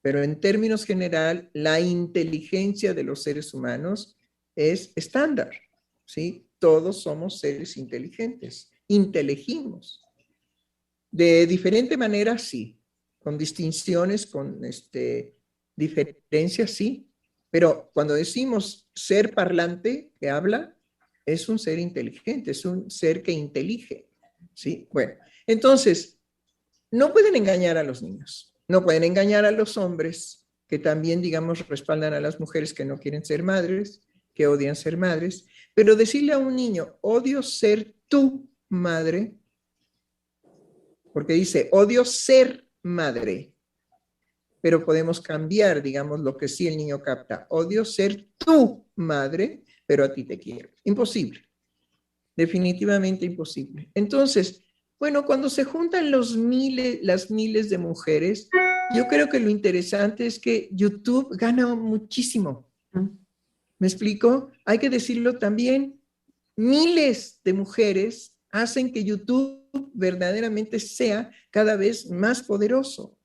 Pero en términos general, la inteligencia de los seres humanos es estándar, ¿sí? Todos somos seres inteligentes, inteligimos. De diferente manera, sí. Con distinciones, con diferencias, sí. Pero cuando decimos ser parlante, que habla, es un ser inteligente, es un ser que intelige, ¿sí? Bueno, entonces, no pueden engañar a los niños. No pueden engañar a los hombres que también, digamos, respaldan a las mujeres que no quieren ser madres, que odian ser madres, pero decirle a un niño, odio ser tu madre, porque dice, odio ser madre, pero podemos cambiar, digamos, lo que sí el niño capta, odio ser tu madre, pero a ti te quiero. Imposible, definitivamente imposible. Entonces, bueno, cuando se juntan las miles de mujeres, yo creo que lo interesante es que YouTube gana muchísimo. ¿Me explico? Hay que decirlo también, miles de mujeres hacen que YouTube verdaderamente sea cada vez más poderoso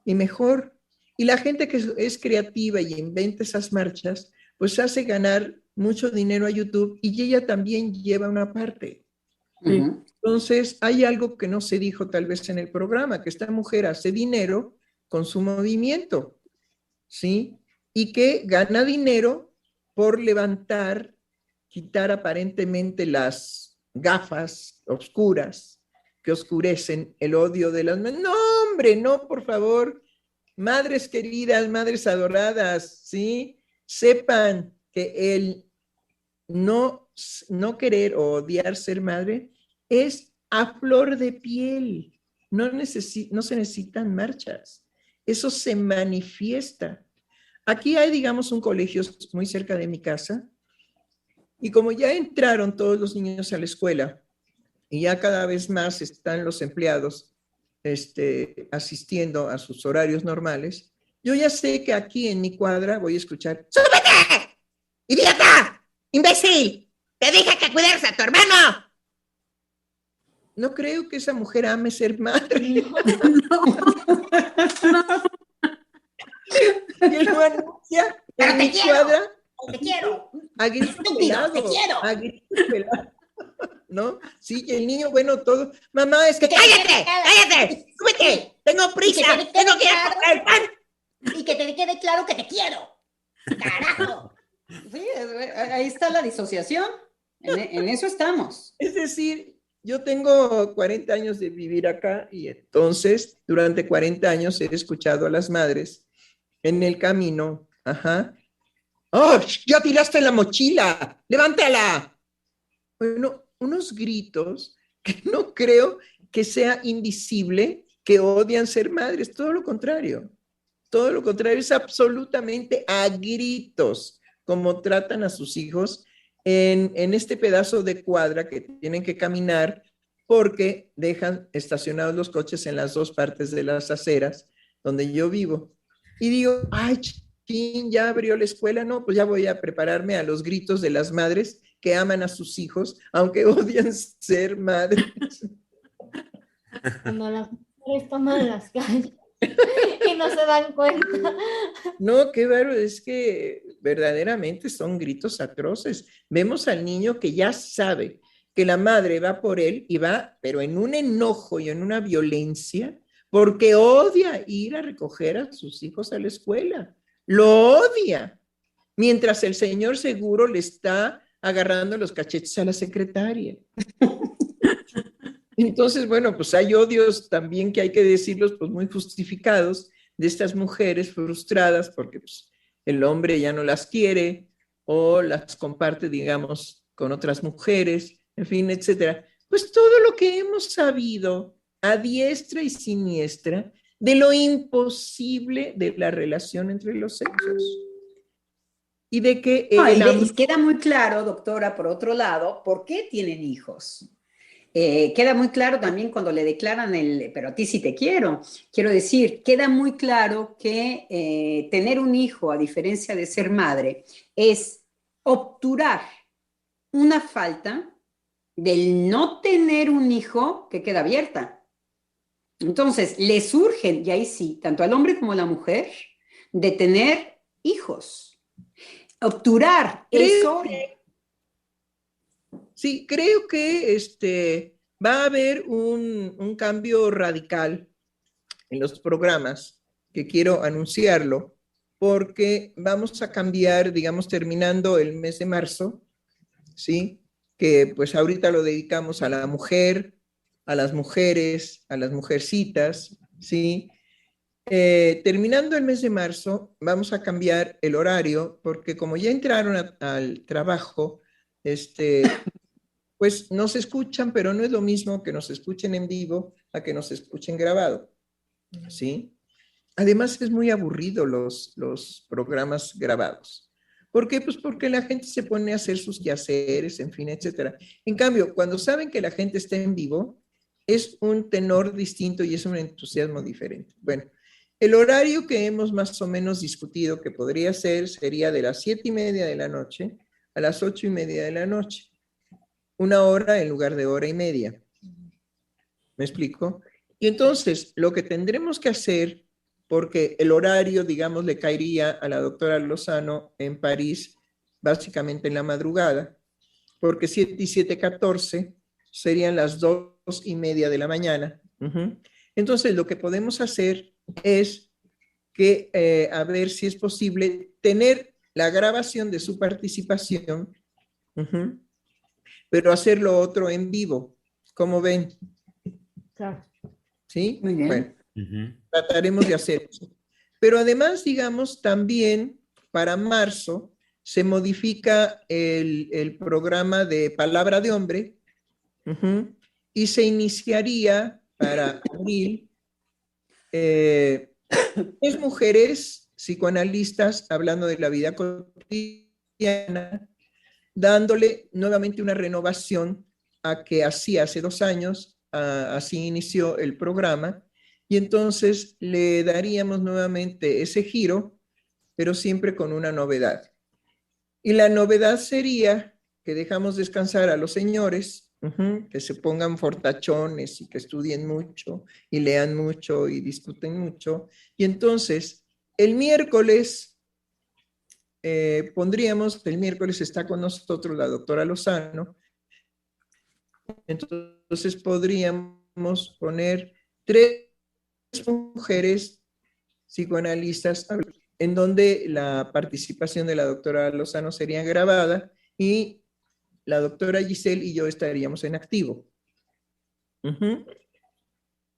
y mejor. Y la gente que es creativa y inventa esas marchas, pues hace ganar mucho dinero a YouTube y ella también lleva una parte. Entonces, hay algo que no se dijo tal vez en el programa, que esta mujer hace dinero con su movimiento, ¿sí? Y que gana dinero por levantar, quitar aparentemente las gafas oscuras que oscurecen el odio de las madres. No, hombre, no, por favor. Madres queridas, madres adoradas, ¿sí? Sepan que el no querer o odiar ser madre es a flor de piel. No se necesitan marchas. Eso se manifiesta. Aquí hay, digamos, un colegio muy cerca de mi casa y como ya entraron todos los niños a la escuela y ya cada vez más están los empleados asistiendo a sus horarios normales, yo ya sé que aquí en mi cuadra voy a escuchar ¡súbete! ¡Idiota! ¡Imbécil! ¡Te dije que cuidaras a tu hermano! No creo que esa mujer ame ser madre. Y lo anuncia en mi cuadra. Te quiero. A grito pelado. Te quiero. A grito pelado. ¿No? Sí, y el niño, bueno, todo. Mamá, es que ¡cállate! ¡Cállate! ¡Súbete! ¡Tengo prisa! ¡Tengo que ir a comprar el pan! Y que te quede claro que te quiero. ¡Carajo! Sí, ahí está la disociación. En eso estamos. Es decir, yo tengo 40 años de vivir acá y entonces durante 40 años he escuchado a las madres en el camino. Ajá. ¡Oh, ya tiraste la mochila! ¡Levántala! Bueno, unos gritos que no creo que sea invisible que odian ser madres. Todo lo contrario. Todo lo contrario, es absolutamente a gritos como tratan a sus hijos en este pedazo de cuadra que tienen que caminar porque dejan estacionados los coches en las dos partes de las aceras donde yo vivo. Y digo, ay, chin, ya abrió la escuela, no, pues ya voy a prepararme a los gritos de las madres que aman a sus hijos, aunque odian ser madres. Cuando las mujeres toman las calles y no se dan cuenta. No, qué bárbaro, es que verdaderamente son gritos atroces. Vemos al niño que ya sabe que la madre va por él y va, pero en un enojo y en una violencia, porque odia ir a recoger a sus hijos a la escuela. Lo odia. Mientras el señor seguro le está agarrando los cachetes a la secretaria. Entonces, bueno, pues hay odios también que hay que decirlos, pues muy justificados, de estas mujeres frustradas porque pues, el hombre ya no las quiere o las comparte, digamos, con otras mujeres, en fin, etcétera. Pues todo lo que hemos sabido a diestra y siniestra de lo imposible de la relación entre los sexos. Y de que... y queda muy claro, doctora, por otro lado, por qué tienen hijos. Queda muy claro también cuando le declaran pero a ti sí te quiero. Quiero decir, queda muy claro que tener un hijo, a diferencia de ser madre, es obturar una falta del no tener un hijo que queda abierta. Entonces, le surgen, y ahí sí, tanto al hombre como a la mujer, de tener hijos. Obturar eso. Sí, creo que va a haber un cambio radical en los programas, que quiero anunciarlo, porque vamos a cambiar, digamos, terminando el mes de marzo, ¿sí? Que pues ahorita lo dedicamos a la mujer, a las mujeres, a las mujercitas, ¿sí? Terminando el mes de marzo, vamos a cambiar el horario, porque como ya entraron al trabajo, pues nos escuchan, pero no es lo mismo que nos escuchen en vivo a que nos escuchen grabado, ¿sí? Además es muy aburrido los programas grabados. ¿Por qué? Pues porque la gente se pone a hacer sus quehaceres, en fin, etcétera. En cambio, cuando saben que la gente está en vivo, es un tenor distinto y es un entusiasmo diferente. Bueno, el horario que hemos más o menos discutido que podría ser sería de las 7:30 de la noche a las 8:30 de la noche. 1 hora en lugar de 1:30. ¿Me explico? Y entonces, lo que tendremos que hacer, porque el horario, digamos, le caería a la doctora Lozano en París, básicamente en la madrugada, porque 7 y 7:14 serían las 2:30 de la mañana. Entonces, lo que podemos hacer es que, a ver si es posible, tener la grabación de su participación, pero hacerlo otro en vivo. ¿Cómo ven? Claro. ¿Sí? Muy bien. Bueno, trataremos de hacer eso. Pero además, digamos, también para marzo se modifica el programa de Palabra de Hombre y se iniciaría para abril 3 mujeres psicoanalistas hablando de la vida cotidiana, dándole nuevamente una renovación a que así hace 2 años, así inició el programa, y entonces le daríamos nuevamente ese giro, pero siempre con una novedad. Y la novedad sería que dejamos descansar a los señores, que se pongan fortachones y que estudien mucho y lean mucho y discuten mucho. Y entonces, el miércoles el miércoles está con nosotros la doctora Lozano, entonces podríamos poner 3 mujeres psicoanalistas en donde la participación de la doctora Lozano sería grabada y la doctora Giselle y yo estaríamos en activo.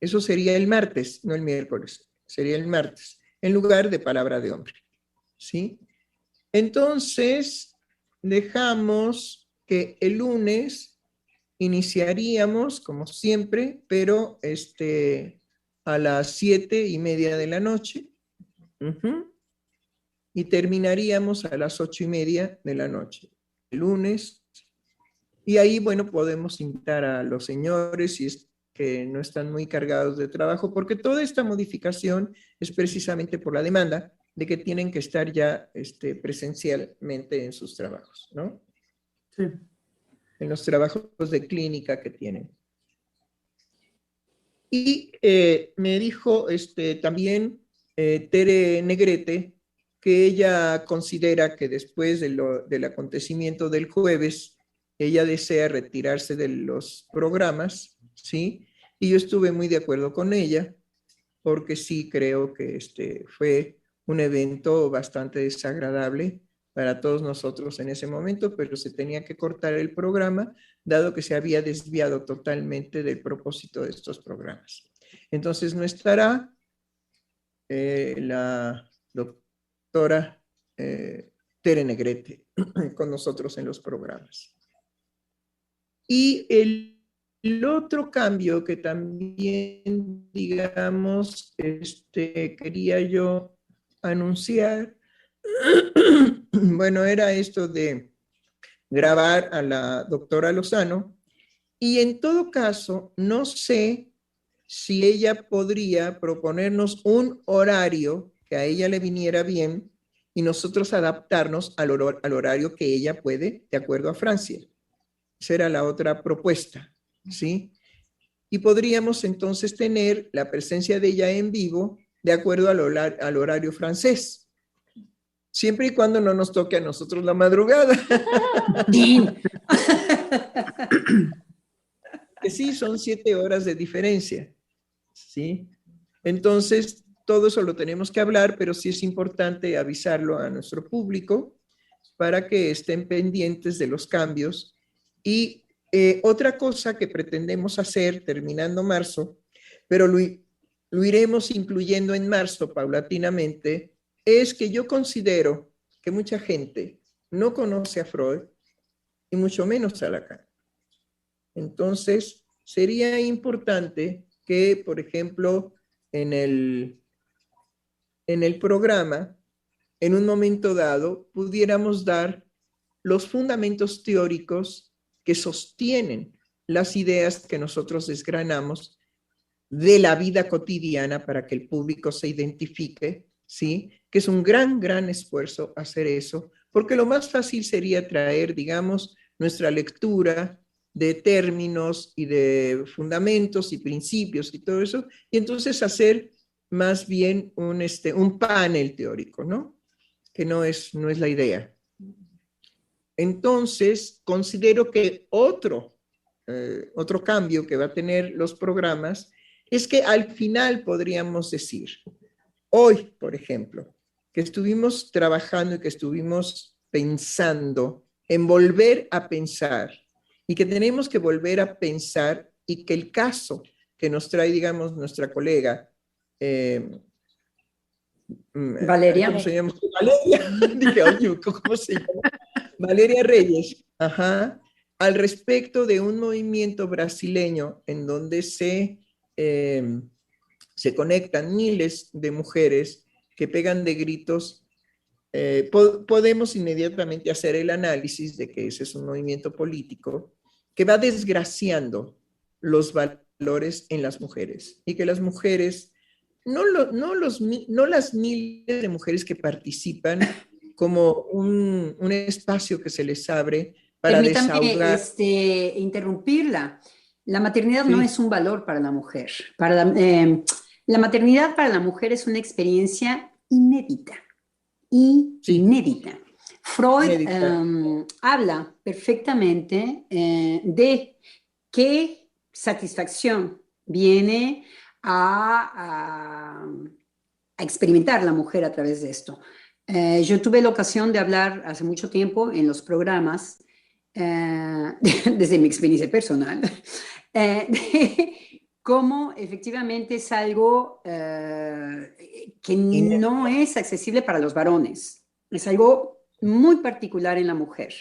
Eso sería el martes, no el miércoles, sería el martes, en lugar de Palabra de Hombre, ¿sí? Entonces, dejamos que el lunes iniciaríamos, como siempre, pero a las 7:30 de la noche, y terminaríamos a las 8:30 de la noche. lunes. Y ahí, bueno, podemos invitar a los señores si es que no están muy cargados de trabajo, porque toda esta modificación es precisamente por la demanda de que tienen que estar ya presencialmente en sus trabajos, ¿no? Sí. En los trabajos de clínica que tienen. Y me dijo también Tere Negrete que ella considera que después del acontecimiento del jueves, ella desea retirarse de los programas, ¿sí? Y yo estuve muy de acuerdo con ella, porque sí creo que fue un evento bastante desagradable para todos nosotros en ese momento, pero se tenía que cortar el programa, dado que se había desviado totalmente del propósito de estos programas. Entonces no estará la doctora Tere Negrete con nosotros en los programas. Y el otro cambio que también, digamos, quería yo anunciar, bueno, era esto de grabar a la doctora Lozano, y en todo caso, no sé si ella podría proponernos un horario que a ella le viniera bien y nosotros adaptarnos al horario que ella puede, de acuerdo a Francia. Esa era la otra propuesta, ¿sí? Y podríamos entonces tener la presencia de ella en vivo de acuerdo al horario francés, siempre y cuando no nos toque a nosotros la madrugada. Que sí, son 7 horas de diferencia, ¿sí? Entonces, todo eso lo tenemos que hablar, pero sí es importante avisarlo a nuestro público para que estén pendientes de los cambios. Y otra cosa que pretendemos hacer terminando marzo, pero lo iremos incluyendo en marzo paulatinamente, es que yo considero que mucha gente no conoce a Freud y mucho menos a Lacan. Entonces, sería importante que, por ejemplo, en el programa, en un momento dado, pudiéramos dar los fundamentos teóricos que sostienen las ideas que nosotros desgranamos de la vida cotidiana para que el público se identifique, ¿sí? Que es un gran, gran esfuerzo hacer eso, porque lo más fácil sería traer, digamos, nuestra lectura de términos y de fundamentos y principios y todo eso, y entonces hacer más bien un panel teórico, ¿no? Que no es la idea. Entonces, considero que otro cambio que va a tener los programas es que al final podríamos decir, hoy, por ejemplo, que estuvimos trabajando y que estuvimos pensando en volver a pensar y que tenemos que volver a pensar y que el caso que nos trae, digamos, nuestra colega Valeria. ¿cómo se llama? Valeria. Dije, oye, ¿cómo se llama? Valeria Reyes, ajá, al respecto de un movimiento brasileño en donde se conectan miles de mujeres que pegan de gritos. Podemos inmediatamente hacer el análisis de que ese es un movimiento político que va desgraciando los valores en las mujeres y que las mujeres, no las miles de mujeres que participan como un espacio que se les abre para desahogar. Interrumpirla. La maternidad Sí. no es un valor para la mujer. La maternidad para la mujer es una experiencia inédita. Inédita. Freud habla perfectamente de qué satisfacción viene a experimentar la mujer a través de esto. Yo tuve la ocasión de hablar hace mucho tiempo en los programas, desde mi experiencia personal, de cómo efectivamente es algo que no es accesible para los varones. Es algo muy particular en la mujer.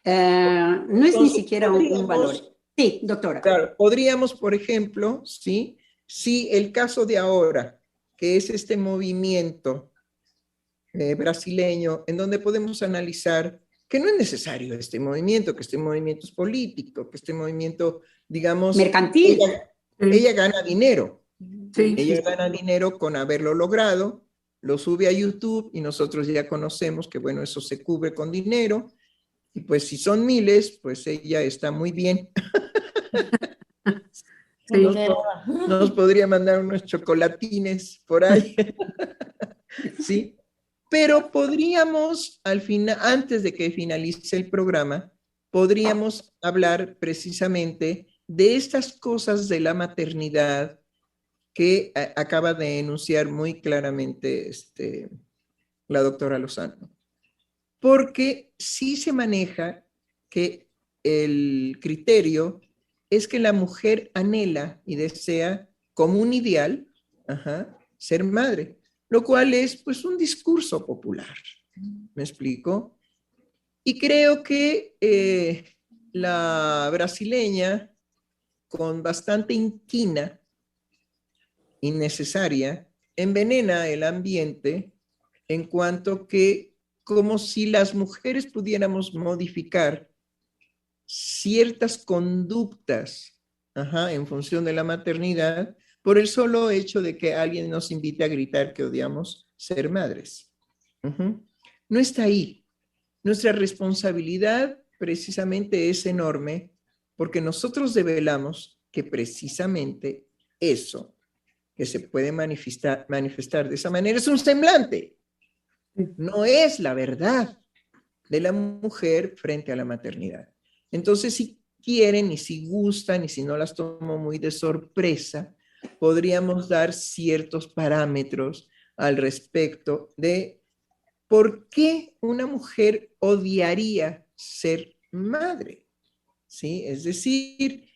No es ni siquiera un valor. Sí, doctora. Claro, podríamos, por ejemplo, ¿sí? Si el caso de ahora, que es este movimiento brasileño, en donde podemos analizar que no es necesario este movimiento, que este movimiento es político, que este movimiento, digamos, mercantil. Ella gana dinero. Sí. Ella gana dinero con haberlo logrado, lo sube a YouTube y nosotros ya conocemos que, bueno, eso se cubre con dinero. Y pues si son miles, pues ella está muy bien. Sí. Nos podría mandar unos chocolatines por ahí. Sí. Pero podríamos, al final, antes de que finalice el programa, podríamos hablar precisamente de estas cosas de la maternidad que acaba de enunciar muy claramente la doctora Lozano. Porque sí se maneja que el criterio es que la mujer anhela y desea como un ideal ser madre, lo cual es pues un discurso popular. ¿Me explico? Y creo que la brasileña, con bastante inquina innecesaria, envenena el ambiente en cuanto que como si las mujeres pudiéramos modificar ciertas conductas en función de la maternidad por el solo hecho de que alguien nos invite a gritar que odiamos ser madres. No está ahí. Nuestra responsabilidad precisamente es enorme porque nosotros develamos que precisamente eso que se puede manifestar de esa manera es un semblante. No es la verdad de la mujer frente a la maternidad. Entonces, si quieren y si gustan y si no las tomo muy de sorpresa, podríamos dar ciertos parámetros al respecto de por qué una mujer odiaría ser madre. ¿Sí? Es decir,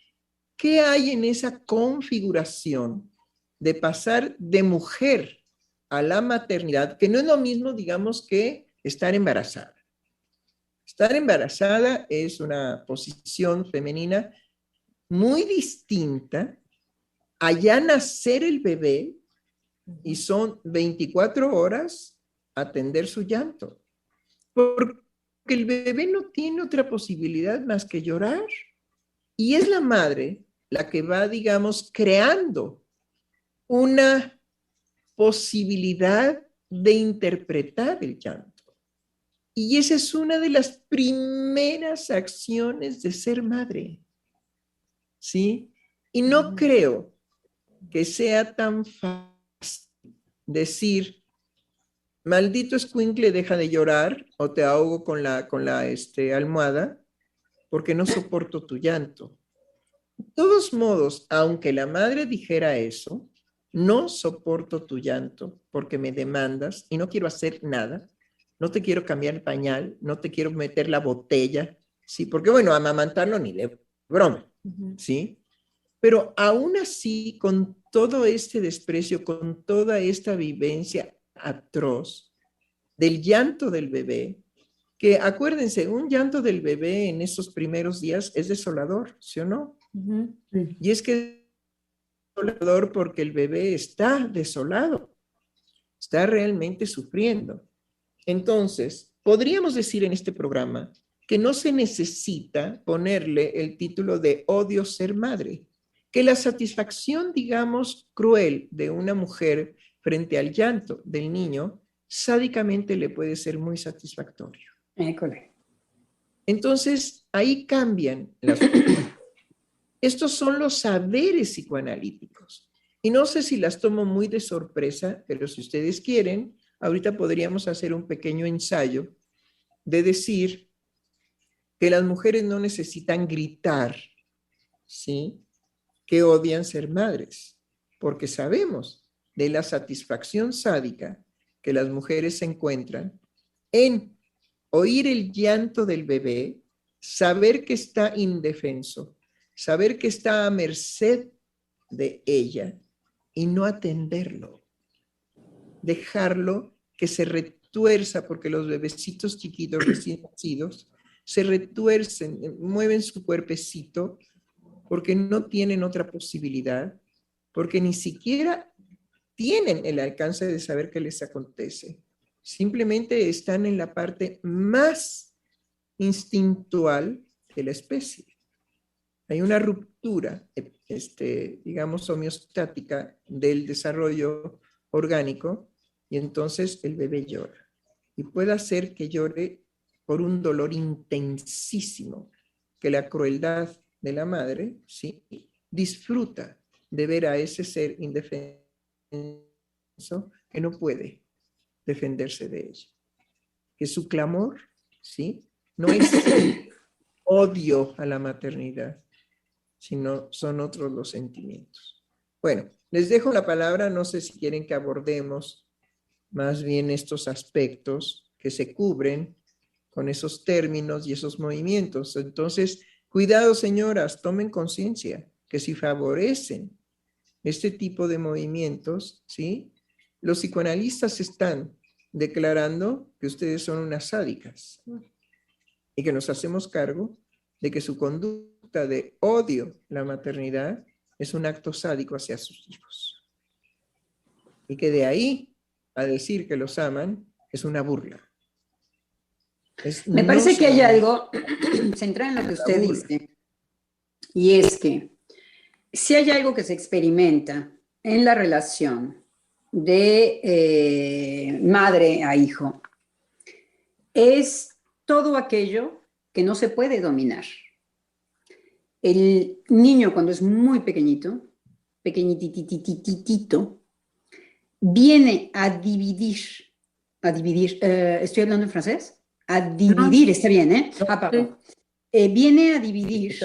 ¿qué hay en esa configuración de pasar de mujer a la maternidad, que no es lo mismo, digamos, que estar embarazada? Estar embarazada es una posición femenina muy distinta a ya nacer el bebé y son 24 horas atender su llanto. Porque el bebé no tiene otra posibilidad más que llorar. Y es la madre la que va, digamos, creando una posibilidad de interpretar el llanto. Y esa es una de las primeras acciones de ser madre, ¿sí? Y no creo que sea tan fácil decir, maldito escuincle, deja de llorar o te ahogo con la almohada porque no soporto tu llanto. De todos modos, aunque la madre dijera eso, no soporto tu llanto porque me demandas y no quiero hacer nada. No te quiero cambiar el pañal, no te quiero meter la botella, ¿sí? Porque, bueno, amamantarlo ni de broma, ¿sí? Pero aún así, con todo este desprecio, con toda esta vivencia atroz del llanto del bebé, que acuérdense, un llanto del bebé en esos primeros días es desolador, ¿sí o no? Y es que es desolador porque el bebé está desolado, está realmente sufriendo. Entonces, podríamos decir en este programa que no se necesita ponerle el título de odio ser madre, que la satisfacción, digamos, cruel de una mujer frente al llanto del niño, sádicamente le puede ser muy satisfactorio. Entonces, ahí cambian las cosas. Estos son los saberes psicoanalíticos. Y no sé si las tomo muy de sorpresa, pero si ustedes quieren, ahorita podríamos hacer un pequeño ensayo de decir que las mujeres no necesitan gritar, ¿sí?, que odian ser madres, porque sabemos de la satisfacción sádica que las mujeres se encuentran en oír el llanto del bebé, saber que está indefenso, saber que está a merced de ella y no atenderlo. Dejarlo que se retuerza, porque los bebecitos chiquitos recién nacidos se retuercen, mueven su cuerpecito porque no tienen otra posibilidad, porque ni siquiera tienen el alcance de saber qué les acontece. Simplemente están en la parte más instintual de la especie. Hay una ruptura, digamos, homeostática del desarrollo orgánico y entonces el bebé llora. Y puede hacer que llore por un dolor intensísimo, que la crueldad de la madre, ¿sí?, disfruta de ver a ese ser indefenso que no puede defenderse de ella. Que su clamor, ¿sí?, no es odio a la maternidad, sino son otros los sentimientos. Bueno, les dejo la palabra, no sé si quieren que abordemos más bien estos aspectos que se cubren con esos términos y esos movimientos. Entonces, cuidado, señoras, tomen conciencia que si favorecen este tipo de movimientos, ¿sí?, los psicoanalistas están declarando que ustedes son unas sádicas y que nos hacemos cargo de que su conducta de odio a la maternidad es un acto sádico hacia sus hijos. Y que de ahí a decir que los aman es una burla. Me parece que hay algo central en lo que usted dice, y es que si hay algo que se experimenta en la relación de madre a hijo, es todo aquello que no se puede dominar. El niño cuando es muy pequeñito, pequeñititititito, viene a dividir, ¿estoy hablando en francés? A dividir, no. Está bien, ¿eh? Perdón. Viene a dividir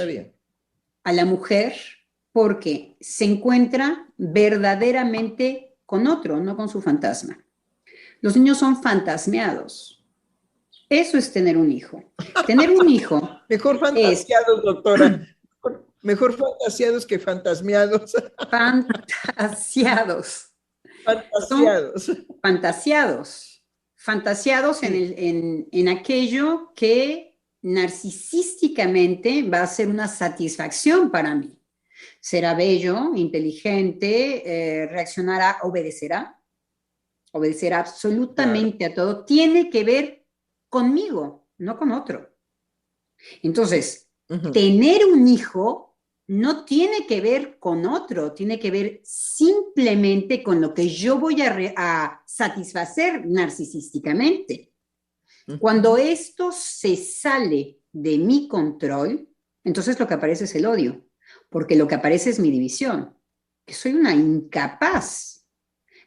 a la mujer porque se encuentra verdaderamente con otro, no con su fantasma. Los niños son fantasmeados. Eso es tener un hijo. Tener un hijo. Mejor fantasiados, doctora. Mejor fantasiados que fantasmeados. Fantasiados. Fantasiados. Fantasiados. Fantasiados en aquello que narcisísticamente va a ser una satisfacción para mí. Será bello, inteligente, reaccionará, obedecerá absolutamente a todo. Tiene que ver conmigo, no con otro. Entonces, tener un hijo no tiene que ver con otro, tiene que ver simplemente con lo que yo voy a satisfacer narcisísticamente. Cuando esto se sale de mi control, entonces lo que aparece es el odio, porque lo que aparece es mi división, que soy una incapaz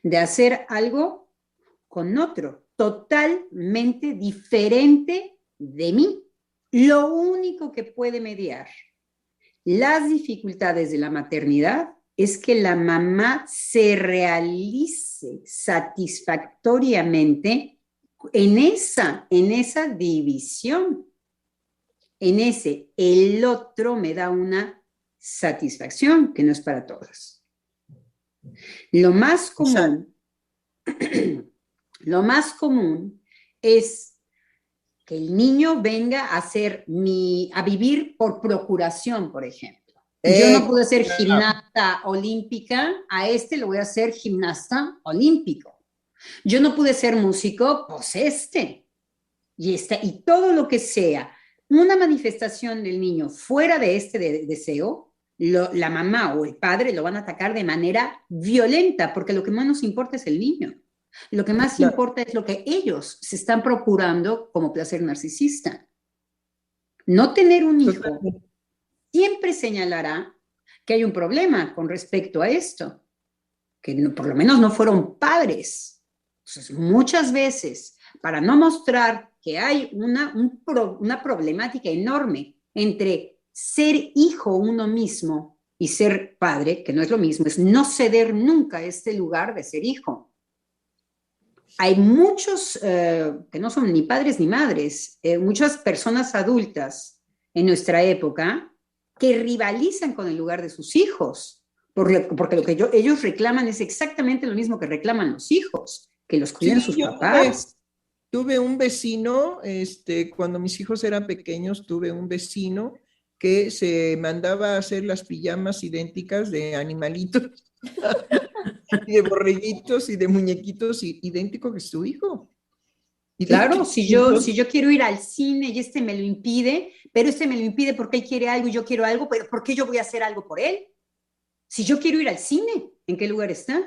de hacer algo con otro, totalmente diferente de mí. Lo único que puede mediar las dificultades de la maternidad es que la mamá se realice satisfactoriamente en esa división, en ese el otro me da una satisfacción que no es para todas. Lo más común es que el niño venga a vivir por procuración, por ejemplo. Yo no pude ser gimnasta olímpica, a lo voy a hacer gimnasta olímpico. Yo no pude ser músico, pues y todo lo que sea una manifestación del niño fuera de este deseo, la mamá o el padre lo van a atacar de manera violenta, porque lo que más nos importa es el niño. Lo que más importa es lo que ellos se están procurando como placer narcisista. No tener un hijo siempre señalará que hay un problema con respecto a esto, que por lo menos no fueron padres. Entonces, muchas veces, para no mostrar que hay una problemática enorme entre ser hijo uno mismo y ser padre, que no es lo mismo, es no ceder nunca este lugar de ser hijo. Hay muchos que no son ni padres ni madres, muchas personas adultas en nuestra época que rivalizan con el lugar de sus hijos, porque lo que ellos reclaman es exactamente lo mismo que reclaman los hijos, que los cuiden sus papás. Tuve un vecino, cuando mis hijos eran pequeños, tuve un vecino que se mandaba a hacer las pijamas idénticas de animalitos. Y de borreguitos y de muñequitos idénticos que su hijo. Claro, si yo quiero ir al cine y este me lo impide, pero este me lo impide porque él quiere algo y yo quiero algo, pero ¿por qué yo voy a hacer algo por él? Si yo quiero ir al cine, ¿en qué lugar está?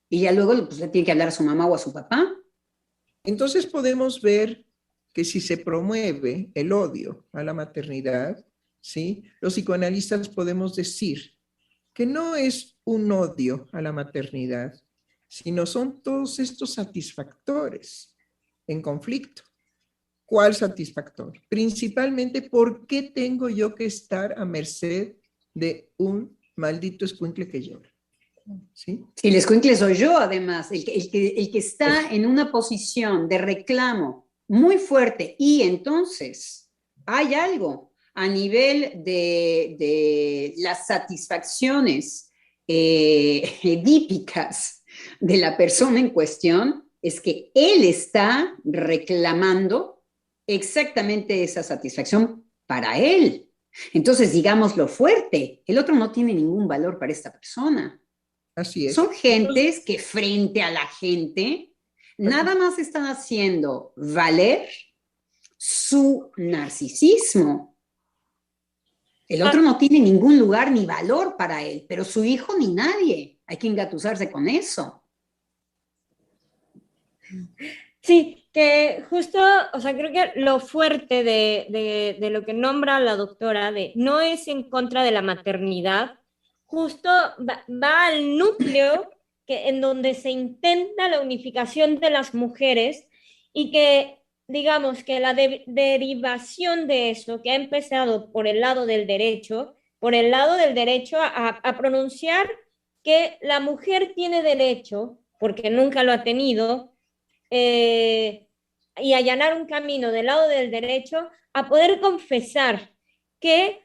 Y ya luego pues, le tiene que hablar a su mamá o a su papá. Entonces podemos ver que si se promueve el odio a la maternidad, ¿sí? Los psicoanalistas podemos decir que no es un odio a la maternidad, sino son todos estos satisfactores en conflicto. ¿Cuál satisfactor? Principalmente, ¿por qué tengo yo que estar a merced de un maldito escuincle que llora? ¿Sí? Si el escuincle soy yo, además, el que está en una posición de reclamo muy fuerte, y entonces hay algo a nivel de las satisfacciones edípicas de la persona en cuestión, es que él está reclamando exactamente esa satisfacción para él. Entonces, digámoslo fuerte, el otro no tiene ningún valor para esta persona. Así es. Son gentes que frente a la gente nada más están haciendo valer su narcisismo. El otro no tiene ningún lugar ni valor para él, pero su hijo ni nadie. Hay que engatusarse con eso. Sí, que justo, o sea, creo que lo fuerte de lo que nombra la doctora, de no es en contra de la maternidad, justo va al núcleo en donde se intenta la unificación de las mujeres y que, digamos, que la derivación de eso, que ha empezado por el lado del derecho, a pronunciar que la mujer tiene derecho, porque nunca lo ha tenido, y allanar un camino del lado del derecho a poder confesar que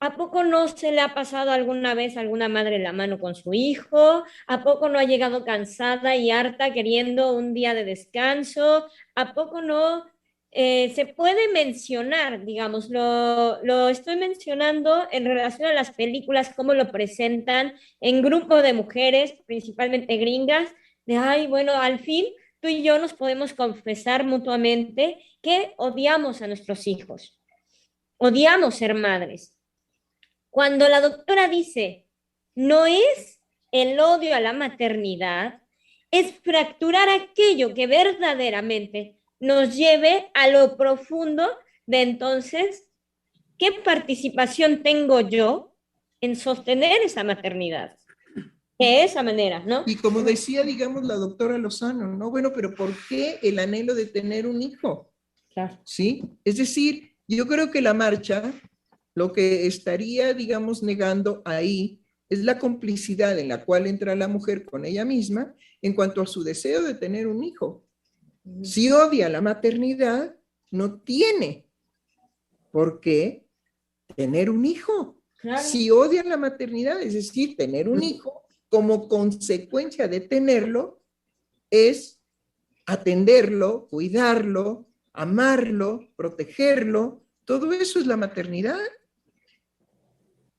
¿a poco no se le ha pasado alguna vez a alguna madre la mano con su hijo? ¿A poco no ha llegado cansada y harta queriendo un día de descanso? ¿A poco no se puede mencionar, digamos, lo estoy mencionando en relación a las películas, cómo lo presentan en grupo de mujeres, principalmente gringas, de, ay, bueno, al fin tú y yo nos podemos confesar mutuamente que odiamos a nuestros hijos, odiamos ser madres. Cuando la doctora dice, no es el odio a la maternidad, es fracturar aquello que verdaderamente nos lleve a lo profundo de entonces, ¿qué participación tengo yo en sostener esa maternidad? De esa manera, ¿no? Y como decía, digamos, la doctora Lozano, ¿no? Bueno, pero ¿por qué el anhelo de tener un hijo? Claro. ¿Sí? Es decir, yo creo que la marcha, lo que estaría, digamos, negando ahí es la complicidad en la cual entra la mujer con ella misma en cuanto a su deseo de tener un hijo. Si odia la maternidad, no tiene por qué tener un hijo. Claro. Si odia la maternidad, es decir, tener un hijo, como consecuencia de tenerlo, es atenderlo, cuidarlo, amarlo, protegerlo. Todo eso es la maternidad.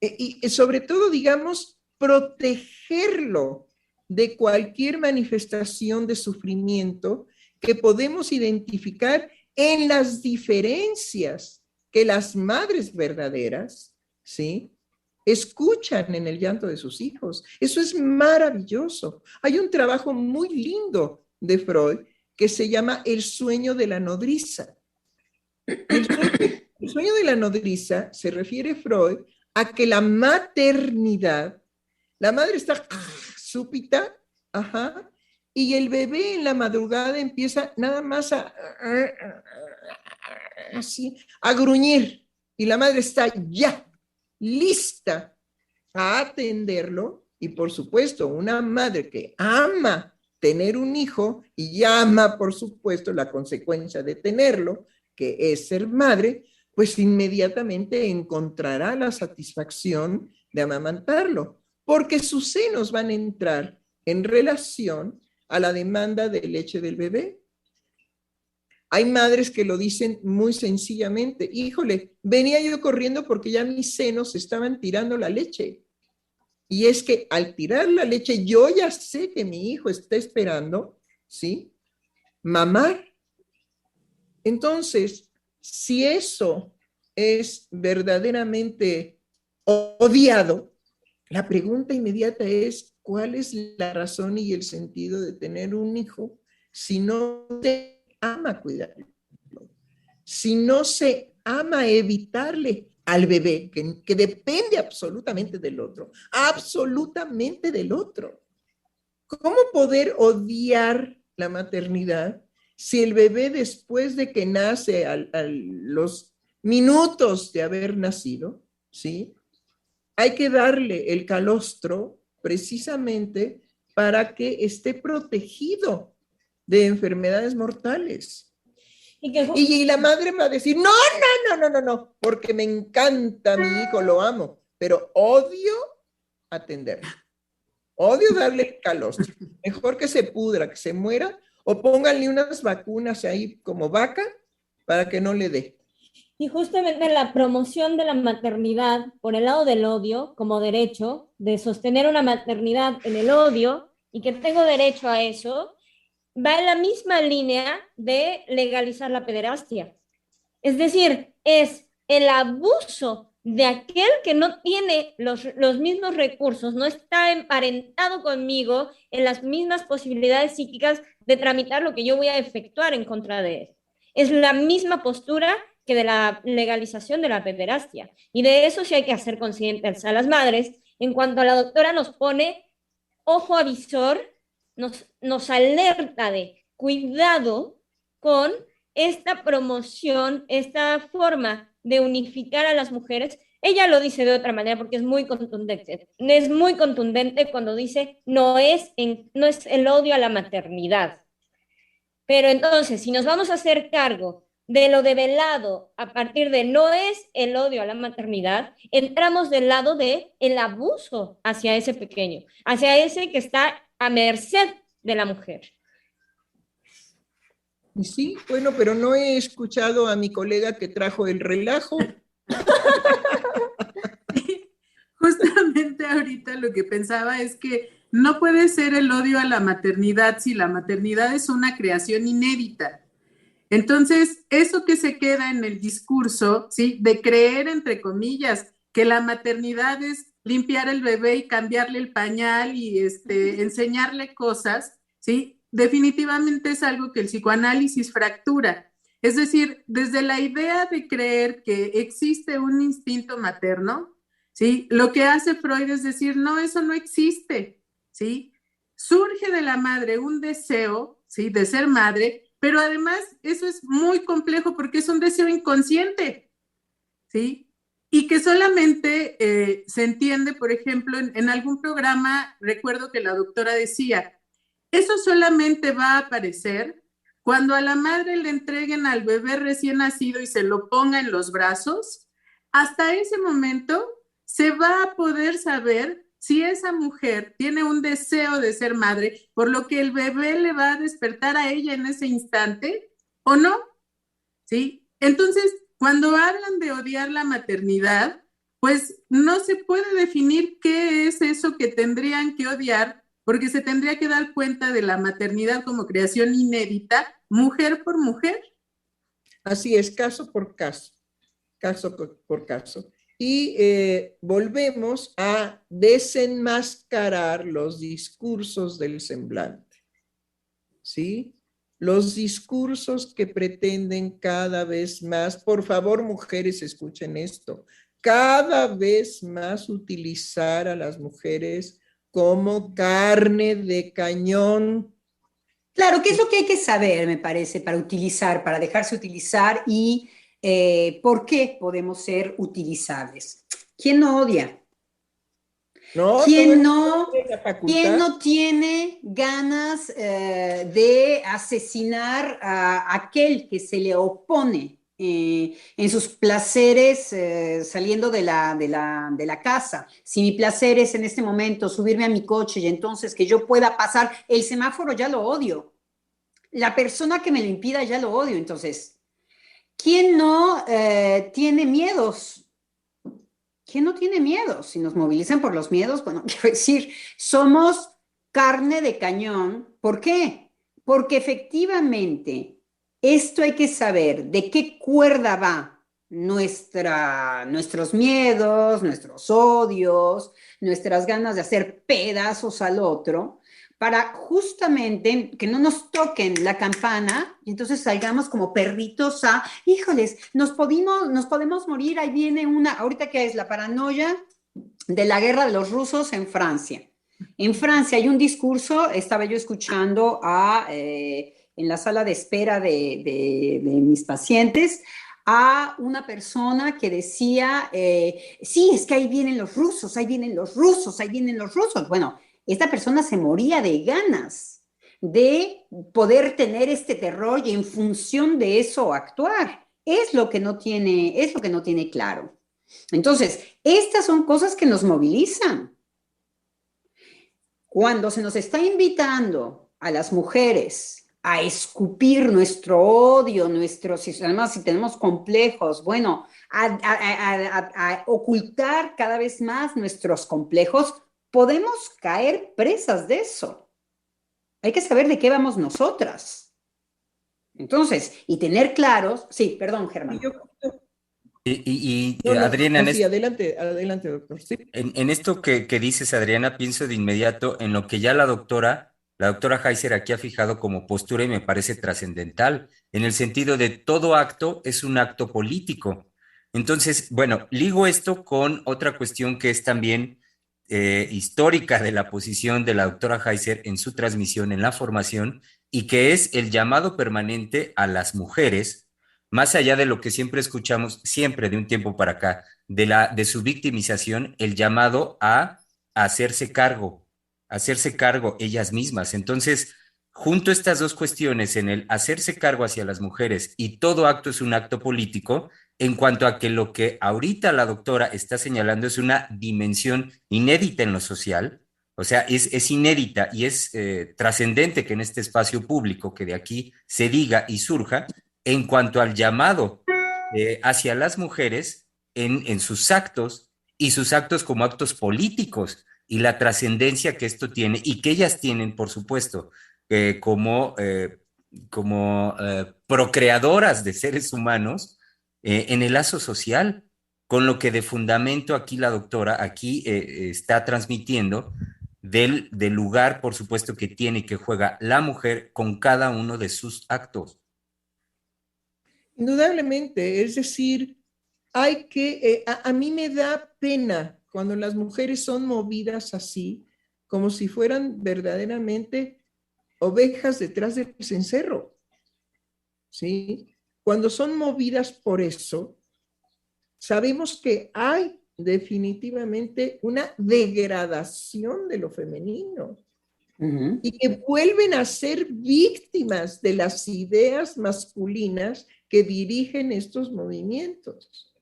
Y sobre todo, digamos, protegerlo de cualquier manifestación de sufrimiento que podemos identificar en las diferencias que las madres verdaderas, ¿sí?, escuchan en el llanto de sus hijos. Eso es maravilloso. Hay un trabajo muy lindo de Freud que se llama El sueño de la nodriza. El sueño de la nodriza se refiere Freud a que la maternidad, la madre está súpita, ajá, y el bebé en la madrugada empieza nada más así, a gruñir, y la madre está ya lista a atenderlo. Y por supuesto, una madre que ama tener un hijo y llama, por supuesto, la consecuencia de tenerlo, que es ser madre, pues inmediatamente encontrará la satisfacción de amamantarlo, porque sus senos van a entrar en relación a la demanda de leche del bebé. Hay madres que lo dicen muy sencillamente, híjole, venía yo corriendo porque ya mis senos estaban tirando la leche. Y es que al tirar la leche, yo ya sé que mi hijo está esperando, ¿sí?, mamar. Entonces, si eso es verdaderamente odiado, la pregunta inmediata es, ¿cuál es la razón y el sentido de tener un hijo si no se ama cuidarlo? Si no se ama evitarle al bebé, que depende absolutamente del otro, absolutamente del otro. ¿Cómo poder odiar la maternidad si el bebé después de que nace a los minutos de haber nacido, ¿sí? Hay que darle el calostro precisamente para que esté protegido de enfermedades mortales. Y la madre va a decir, no, porque me encanta mi hijo, lo amo, pero odio atenderlo. Odio darle el calostro. Mejor que se pudra, que se muera, o pónganle unas vacunas ahí como vaca para que no le dé. Y justamente la promoción de la maternidad por el lado del odio como derecho, de sostener una maternidad en el odio y que tengo derecho a eso, va en la misma línea de legalizar la pederastia. Es decir, es el abuso de aquel que no tiene los mismos recursos, no está emparentado conmigo en las mismas posibilidades psíquicas de tramitar lo que yo voy a efectuar en contra de él. Es la misma postura que de la legalización de la pederastia. Y de eso sí hay que hacer conscientes a las madres. En cuanto a la doctora nos pone ojo avisor, nos alerta de cuidado con esta promoción, esta forma de unificar a las mujeres. Ella lo dice de otra manera porque es muy contundente. Es muy contundente cuando dice no es el odio a la maternidad. Pero entonces, si nos vamos a hacer cargo de lo develado a partir de no es el odio a la maternidad, entramos del lado de el abuso hacia ese pequeño, hacia ese que está a merced de la mujer. Sí, bueno, pero no he escuchado a mi colega que trajo el relajo. Justamente ahorita lo que pensaba es que no puede ser el odio a la maternidad si la maternidad es una creación inédita. Entonces, eso que se queda en el discurso, ¿sí? De creer, entre comillas, que la maternidad es limpiar el bebé y cambiarle el pañal y enseñarle cosas, ¿sí? Definitivamente es algo que el psicoanálisis fractura. Es decir, desde la idea de creer que existe un instinto materno, ¿sí? Lo que hace Freud es decir, no, eso no existe, ¿sí? Surge de la madre un deseo, ¿sí? De ser madre, pero además eso es muy complejo porque es un deseo inconsciente, ¿sí? Y que solamente se entiende, por ejemplo, en algún programa, recuerdo que la doctora decía, eso solamente va a aparecer cuando a la madre le entreguen al bebé recién nacido y se lo ponga en los brazos. Hasta ese momento se va a poder saber si esa mujer tiene un deseo de ser madre, por lo que el bebé le va a despertar a ella en ese instante o no, ¿sí? Entonces, cuando hablan de odiar la maternidad, pues no se puede definir qué es eso que tendrían que odiar, porque se tendría que dar cuenta de la maternidad como creación inédita, mujer por mujer. Así es, caso por caso, caso por caso. Y volvemos a desenmascarar los discursos del semblante, ¿sí? Los discursos que pretenden cada vez más, por favor, mujeres, escuchen esto, cada vez más utilizar a las mujeres como carne de cañón. Claro, ¿qué es lo que hay que saber, me parece, para utilizar, para dejarse utilizar y por qué podemos ser utilizables? ¿Quién no odia? No, ¿Quién no tiene ganas de asesinar a aquel que se le opone en sus placeres saliendo de la casa? Si mi placer es en este momento subirme a mi coche y entonces que yo pueda pasar el semáforo, ya lo odio. La persona que me lo impida, ya lo odio. Entonces, ¿quién no tiene miedos? ¿Quién no tiene miedo? Si nos movilizan por los miedos, bueno, quiero decir, somos carne de cañón. ¿Por qué? Porque efectivamente esto hay que saber de qué cuerda va nuestros miedos, nuestros odios, nuestras ganas de hacer pedazos al otro, para justamente que no nos toquen la campana y entonces salgamos como perritos híjoles, nos podemos morir, ahí viene ahorita que es la paranoia de la guerra de los rusos en Francia. En Francia hay un discurso, estaba yo escuchando en la sala de espera de mis pacientes, a una persona que decía, sí, es que ahí vienen los rusos, ahí vienen los rusos, ahí vienen los rusos. Bueno, esta persona se moría de ganas de poder tener este terror y en función de eso actuar. Es lo que no tiene claro. Entonces, estas son cosas que nos movilizan. Cuando se nos está invitando a las mujeres a escupir nuestro odio, además si tenemos complejos, bueno, a ocultar cada vez más nuestros complejos, podemos caer presas de eso. Hay que saber de qué vamos nosotras. Entonces, y tener claros, sí, perdón, Germán. Adriana, adelante, doctor. Sí. En esto que dices, Adriana, pienso de inmediato en lo que ya la doctora Heiser aquí ha fijado como postura y me parece trascendental, en el sentido de todo acto es un acto político. Entonces, bueno, ligo esto con otra cuestión que es también histórica de la posición de la doctora Heiser en su transmisión, en la formación, y que es el llamado permanente a las mujeres, más allá de lo que siempre escuchamos, siempre de un tiempo para acá, de su victimización, el llamado a hacerse cargo ellas mismas. Entonces, junto a estas dos cuestiones, en el hacerse cargo hacia las mujeres y todo acto es un acto político, en cuanto a que lo que ahorita la doctora está señalando es una dimensión inédita en lo social, o sea, es inédita y es trascendente que en este espacio público, que de aquí se diga y surja, en cuanto al llamado hacia las mujeres en sus actos y sus actos como actos políticos y la trascendencia que esto tiene y que ellas tienen, por supuesto, como procreadoras de seres humanos en el lazo social, con lo que de fundamento aquí la doctora aquí está transmitiendo del lugar, por supuesto, que tiene y que juega la mujer con cada uno de sus actos. Indudablemente, es decir, a mí me da pena cuando las mujeres son movidas así, como si fueran verdaderamente ovejas detrás del cencerro, ¿sí? Cuando son movidas por eso, sabemos que hay definitivamente una degradación de lo femenino. Uh-huh. Y que vuelven a ser víctimas de las ideas masculinas que dirigen estos movimientos.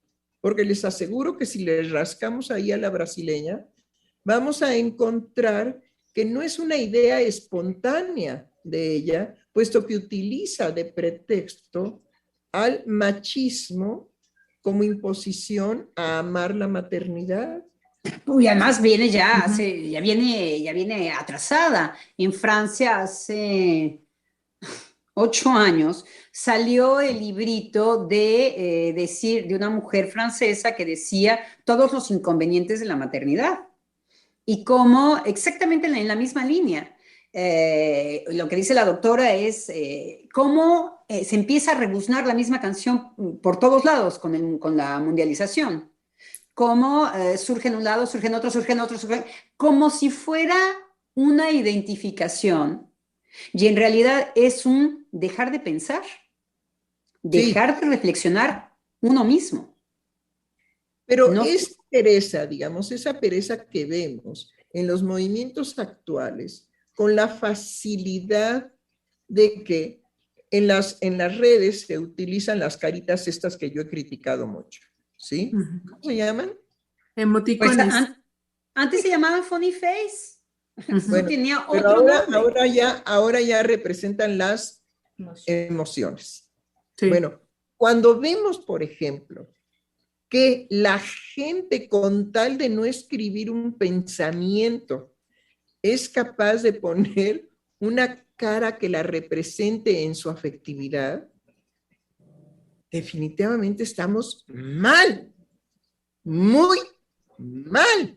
Porque les aseguro que si les rascamos ahí a la brasileña, vamos a encontrar que no es una idea espontánea de ella, puesto que utiliza de pretexto al machismo como imposición a amar la maternidad. Uy, además viene ya viene atrasada. En Francia hace 8 años salió el librito de una mujer francesa que decía todos los inconvenientes de la maternidad. Y cómo, exactamente en la misma línea, lo que dice la doctora es cómo se empieza a rebuznar la misma canción por todos lados con la mundialización. Cómo surge en un lado, surge en otro, como si fuera una identificación. Y en realidad es un dejar de pensar, dejar de reflexionar uno mismo. Pero es pereza, digamos, esa pereza que vemos en los movimientos actuales, con la facilidad de que en las redes se utilizan las caritas estas que yo he criticado mucho, ¿sí? ¿Cómo se llaman? Emoticones. Pues, antes se llamaban funny face. Bueno, tenía pero otro nombre. ahora ya representan las emociones. Sí. Bueno, cuando vemos, por ejemplo, que la gente con tal de no escribir un pensamiento es capaz de poner una cara que la represente en su afectividad, definitivamente estamos mal, muy mal.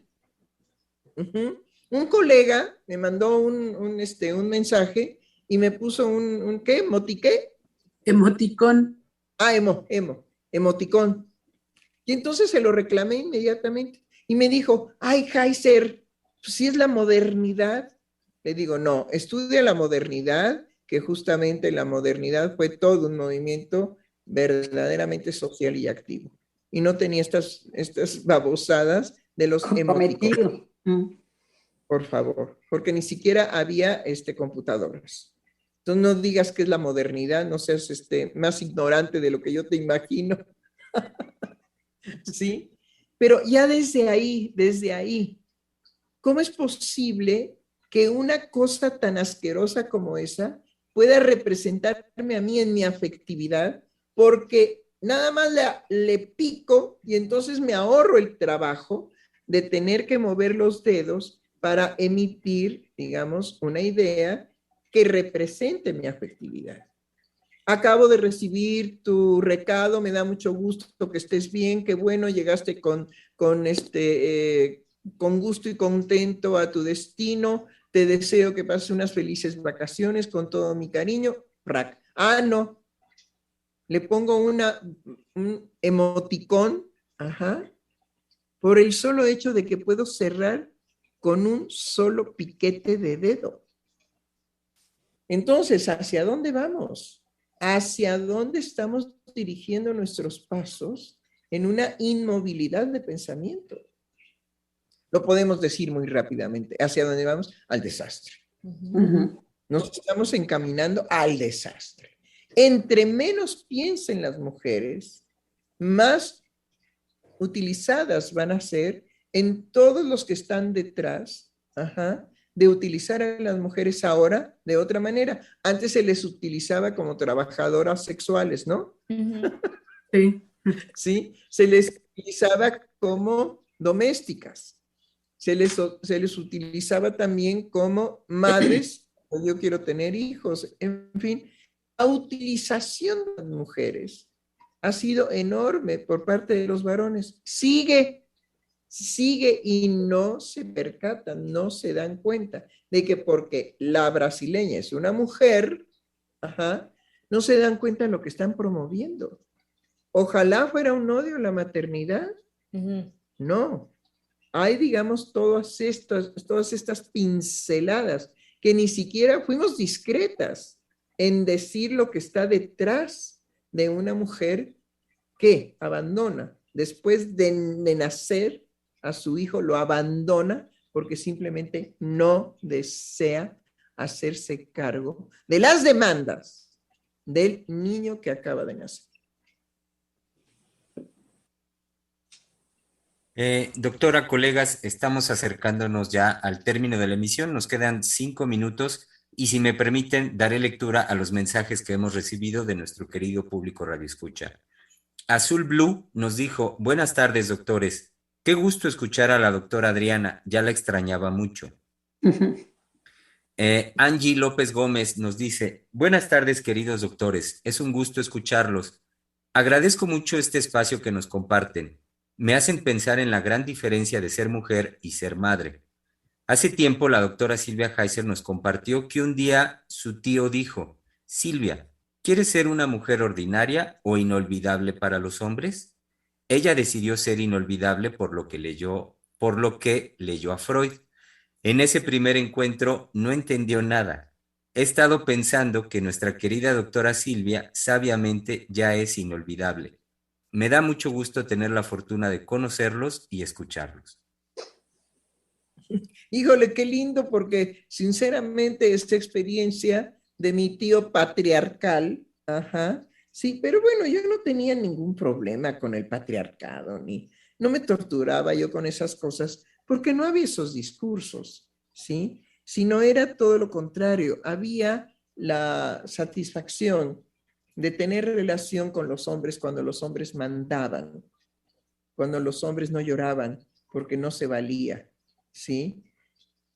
Un colega me mandó un mensaje y me puso ¿qué? ¿Motiqué? Emoticón. Emoticón. Y entonces se lo reclamé inmediatamente. Y me dijo, ay, Heiser, pues si es la modernidad. Le digo, no, estudia la modernidad, que justamente la modernidad fue todo un movimiento verdaderamente social y activo. Y no tenía estas babosadas de los emoticones. Por favor, porque ni siquiera había computadoras. Entonces no digas que es la modernidad, no seas más ignorante de lo que yo te imagino. ¿Sí? Pero ya desde ahí, ¿cómo es posible que una cosa tan asquerosa como esa pueda representarme a mí en mi afectividad? Porque nada más le pico y entonces me ahorro el trabajo de tener que mover los dedos para emitir, digamos, una idea que represente mi afectividad. Acabo de recibir tu recado, me da mucho gusto que estés bien, qué bueno, llegaste con gusto y contento a tu destino, te deseo que pases unas felices vacaciones con todo mi cariño. Ah, no, le pongo un emoticón, por el solo hecho de que puedo cerrar con un solo piquete de dedo. Entonces, ¿hacia dónde vamos? ¿Hacia dónde estamos dirigiendo nuestros pasos en una inmovilidad de pensamiento? Lo podemos decir muy rápidamente. ¿Hacia dónde vamos? Al desastre. Nos estamos encaminando al desastre. Entre menos piensen las mujeres, más utilizadas van a ser en todos los que están detrás, de utilizar a las mujeres ahora de otra manera. Antes se les utilizaba como trabajadoras sexuales, ¿no? Sí. Sí, se les utilizaba como domésticas. Se les utilizaba también como madres, yo quiero tener hijos, en fin. La utilización de las mujeres ha sido enorme por parte de los varones. Sigue y no se percatan, no se dan cuenta de que porque la brasileña es una mujer, no se dan cuenta de lo que están promoviendo. Ojalá fuera un odio a la maternidad. No. Hay, digamos, todas estas pinceladas que ni siquiera fuimos discretas en decir lo que está detrás de una mujer que abandona después de nacer a su hijo, lo abandona porque simplemente no desea hacerse cargo de las demandas del niño que acaba de nacer. Doctora, colegas, estamos acercándonos ya al término de la emisión. Nos quedan 5 minutos y si me permiten, daré lectura a los mensajes que hemos recibido de nuestro querido público radioescucha. Azul Blue nos dijo, buenas tardes, doctores. Qué gusto escuchar a la doctora Adriana, ya la extrañaba mucho. Angie López Gómez nos dice, buenas tardes, queridos doctores, es un gusto escucharlos. Agradezco mucho este espacio que nos comparten. Me hacen pensar en la gran diferencia de ser mujer y ser madre. Hace tiempo la doctora Silvia Heiser nos compartió que un día su tío dijo, Silvia, ¿quieres ser una mujer ordinaria o inolvidable para los hombres? Ella decidió ser inolvidable por lo que leyó a Freud. En ese primer encuentro no entendió nada. He estado pensando que nuestra querida doctora Silvia sabiamente ya es inolvidable. Me da mucho gusto tener la fortuna de conocerlos y escucharlos. Híjole, qué lindo, porque sinceramente esta experiencia de mi tío patriarcal, sí, pero bueno, yo no tenía ningún problema con el patriarcado, no me torturaba yo con esas cosas, porque no había esos discursos, ¿sí? Sino era todo lo contrario, había la satisfacción de tener relación con los hombres cuando los hombres mandaban, cuando los hombres no lloraban porque no se valía, ¿sí?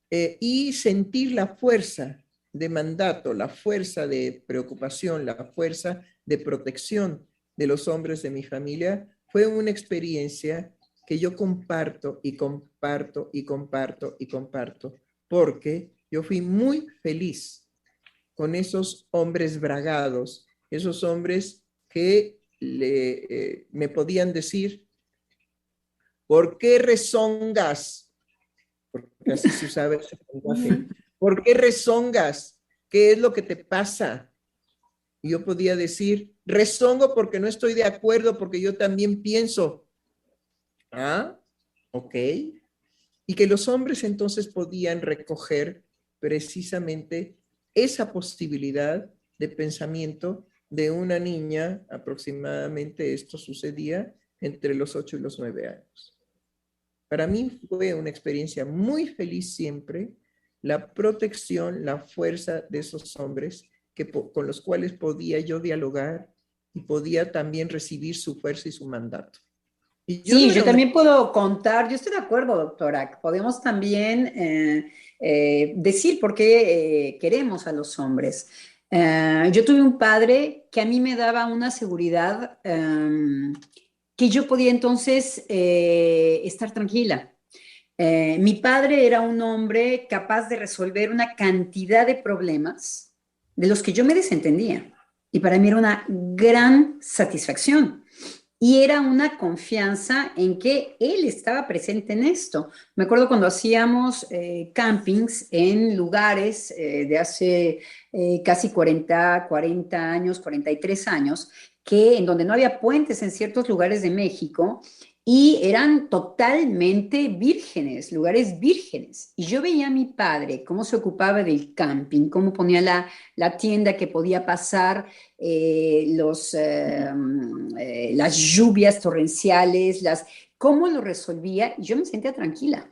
Y sentir la fuerza de mandato, la fuerza de preocupación, la fuerza de protección de los hombres de mi familia fue una experiencia que yo comparto y comparto y comparto y comparto, porque yo fui muy feliz con esos hombres bragados, esos hombres que me podían decir, ¿por qué rezongas? Porque así se usaba ese lenguaje. ¿Por qué rezongas? ¿Qué es lo que te pasa? Y yo podía decir, rezongo porque no estoy de acuerdo, porque yo también pienso. Ah, ok. Y que los hombres entonces podían recoger precisamente esa posibilidad de pensamiento de una niña, aproximadamente esto sucedía entre los 8 y los 9 años. Para mí fue una experiencia muy feliz siempre, la protección, la fuerza de esos hombres con los cuales podía yo dialogar y podía también recibir su fuerza y su mandato. Y yo sí, yo también puedo contar, yo estoy de acuerdo, doctora, podemos también decir por qué queremos a los hombres. Yo tuve un padre que a mí me daba una seguridad que yo podía entonces estar tranquila. Mi padre era un hombre capaz de resolver una cantidad de problemas de los que yo me desentendía. Y para mí era una gran satisfacción. Y era una confianza en que él estaba presente en esto. Me acuerdo cuando hacíamos campings en lugares de hace casi 40 años, 43 años, en donde no había puentes en ciertos lugares de México, y eran totalmente vírgenes, lugares vírgenes. Y yo veía a mi padre cómo se ocupaba del camping, cómo ponía la tienda que podía pasar las lluvias torrenciales, cómo lo resolvía, y yo me sentía tranquila.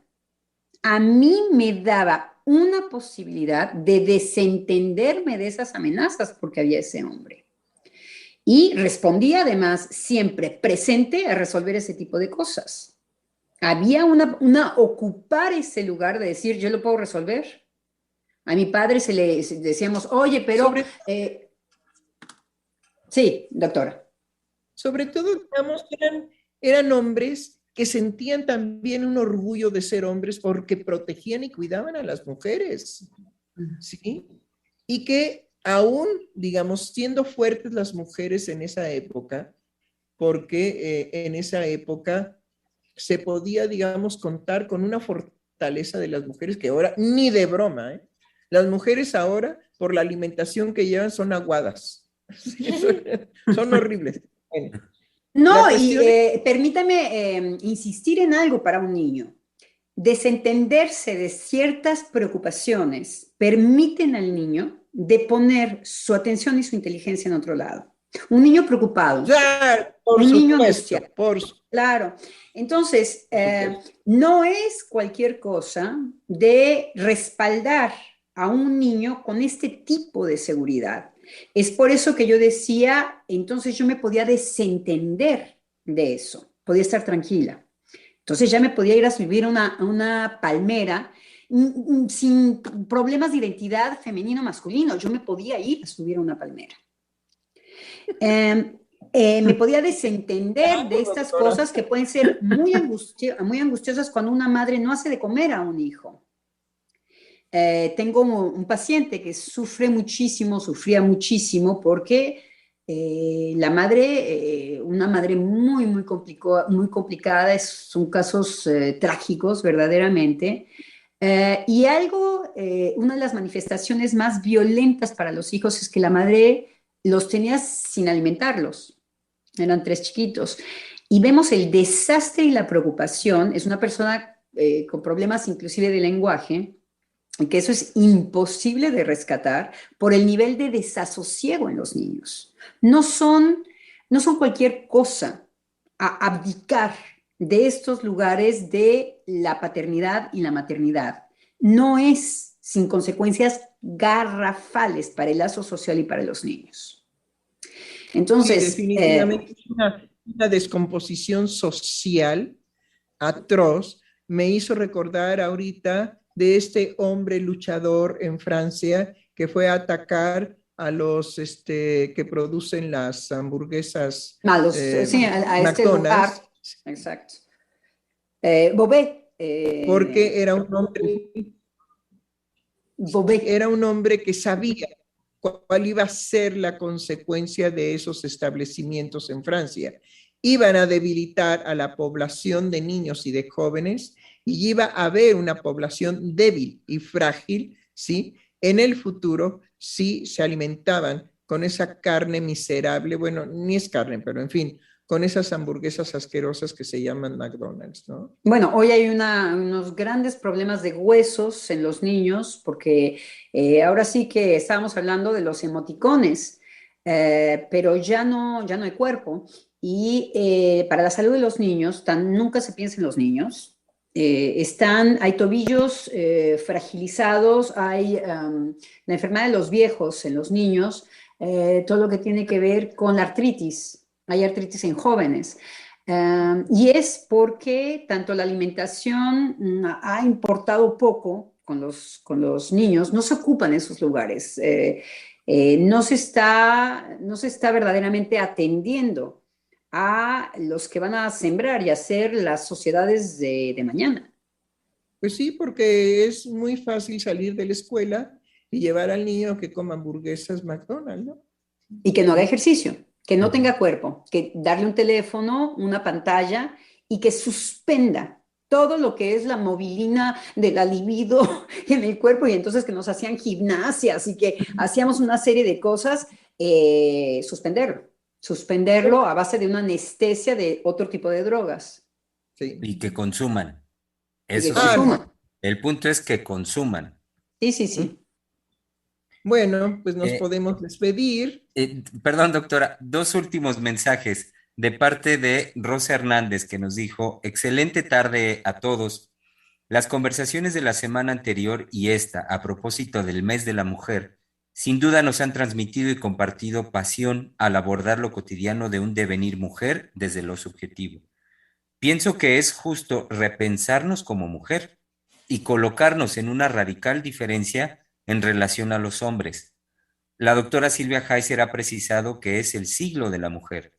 A mí me daba una posibilidad de desentenderme de esas amenazas porque había ese hombre. Y respondía además siempre presente a resolver ese tipo de cosas. Había ocupar ese lugar de decir, yo lo puedo resolver. A mi padre decíamos, oye, pero... sí, doctora. Sobre todo, digamos, eran hombres que sentían también un orgullo de ser hombres porque protegían y cuidaban a las mujeres, ¿sí? Y que aún, digamos, siendo fuertes las mujeres en esa época, porque en esa época se podía, digamos, contar con una fortaleza de las mujeres que ahora, ni de broma, ¿eh? Las mujeres ahora, por la alimentación que llevan, son aguadas. Son horribles. Bueno, no, y permítame insistir en algo para un niño. Desentenderse de ciertas preocupaciones permiten al niño de poner su atención y su inteligencia en otro lado. Un niño preocupado, claro, un niño angustiado. Claro. Entonces, no es cualquier cosa de respaldar a un niño con este tipo de seguridad. Es por eso que yo decía, entonces yo me podía desentender de eso, podía estar tranquila. Entonces ya me podía ir a subir a una palmera sin problemas de identidad femenino o masculino. Yo me podía ir a subir a una palmera. Me podía desentender de estas cosas que pueden ser muy angustiosas cuando una madre no hace de comer a un hijo. Tengo un paciente que sufría muchísimo porque la madre, una madre muy complicada, son casos trágicos verdaderamente. Y una de las manifestaciones más violentas para los hijos es que la madre los tenía sin alimentarlos. Eran 3 chiquitos. Y vemos el desastre y la preocupación. Es una persona con problemas inclusive de lenguaje, que eso es imposible de rescatar por el nivel de desasosiego en los niños. No son cualquier cosa a abdicar de estos lugares de la paternidad y la maternidad. No es sin consecuencias garrafales para el lazo social y para los niños. Entonces, sí, definitivamente una descomposición social atroz. Me hizo recordar ahorita de este hombre luchador en Francia que fue a atacar a los que producen las hamburguesas Sí, a este lugar. McDonald's, Exacto. Bobé. porque Bobé. era un hombre que sabía cuál iba a ser la consecuencia de esos establecimientos en Francia. Iban a debilitar a la población de niños y de jóvenes y iba a haber una población débil y frágil, ¿sí? En el futuro, si se alimentaban con esa carne miserable, bueno, ni es carne, pero en fin, con esas hamburguesas asquerosas que se llaman McDonald's, ¿no? Bueno, hoy hay unos grandes problemas de huesos en los niños, porque ahora sí que estábamos hablando de los emoticones, pero ya no hay cuerpo. Y para la salud de los niños, nunca se piensa en los niños. Hay tobillos fragilizados, hay la enfermedad de los viejos en los niños, todo lo que tiene que ver con la artritis. Hay artritis en jóvenes. Y es porque tanto la alimentación ha importado poco con los niños, no se ocupan esos lugares, no se está verdaderamente atendiendo a los que van a sembrar y hacer las sociedades de mañana. Pues sí, porque es muy fácil salir de la escuela y llevar al niño que coma hamburguesas McDonald's, ¿no? Y que no haga ejercicio, que no tenga cuerpo, que darle un teléfono, una pantalla y que suspenda todo lo que es la movilina de la libido en el cuerpo, y entonces que nos hacían gimnasias y que hacíamos una serie de cosas, suspenderlo a base de una anestesia de otro tipo de drogas. Sí. Y que consuman. Eso que sí. consuman. El punto es que consuman. Sí. Bueno, pues nos podemos despedir. Perdón, doctora, 2 últimos mensajes de parte de Rosa Hernández, que nos dijo: excelente tarde a todos. Las conversaciones de la semana anterior y esta, a propósito del mes de la mujer, sin duda nos han transmitido y compartido pasión al abordar lo cotidiano de un devenir mujer desde lo subjetivo. Pienso que es justo repensarnos como mujer y colocarnos en una radical diferencia en relación a los hombres. La doctora Silvia Heiser ha precisado que es el siglo de la mujer.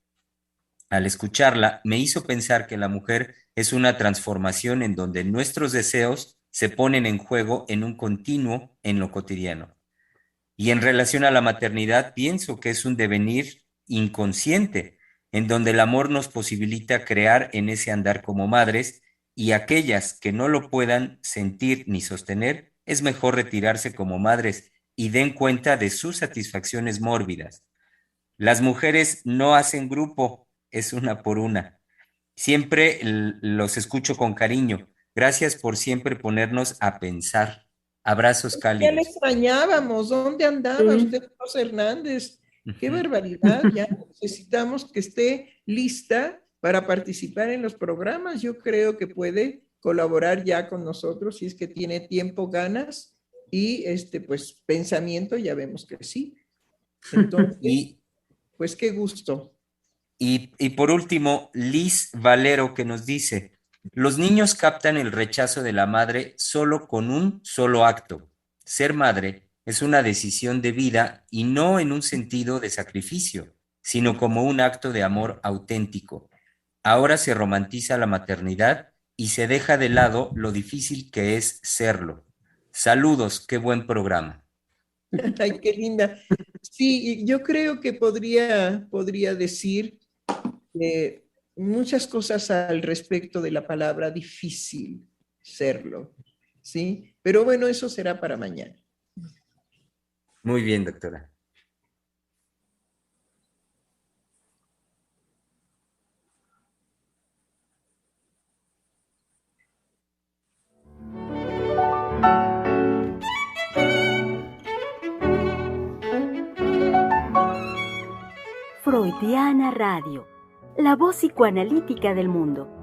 Al escucharla, me hizo pensar que la mujer es una transformación en donde nuestros deseos se ponen en juego en un continuo en lo cotidiano. Y en relación a la maternidad, pienso que es un devenir inconsciente, en donde el amor nos posibilita crear en ese andar como madres, y aquellas que no lo puedan sentir ni sostener, es mejor retirarse como madres y den cuenta de sus satisfacciones mórbidas. Las mujeres no hacen grupo, es una por una. Siempre los escucho con cariño. Gracias por siempre ponernos a pensar. Abrazos Ya cálidos. le extrañábamos. ¿Dónde andaba usted, Rosa Hernández? ¡Qué barbaridad! Ya necesitamos que esté lista para participar en los programas. Yo creo que puede colaborar ya con nosotros si es que tiene tiempo, ganas y pues pensamiento, ya vemos que sí. Entonces, pues qué gusto. Y por último, Liz Valero, que nos dice: los niños captan el rechazo de la madre solo con un solo acto. Ser madre es una decisión de vida y no en un sentido de sacrificio, sino como un acto de amor auténtico. Ahora se romantiza la maternidad y se deja de lado lo difícil que es serlo. Saludos, qué buen programa. Ay, qué linda. Sí, yo creo que podría decir muchas cosas al respecto de la palabra difícil serlo, ¿sí? Pero bueno, eso será para mañana. Muy bien, doctora. Freudiana Radio, la voz psicoanalítica del mundo.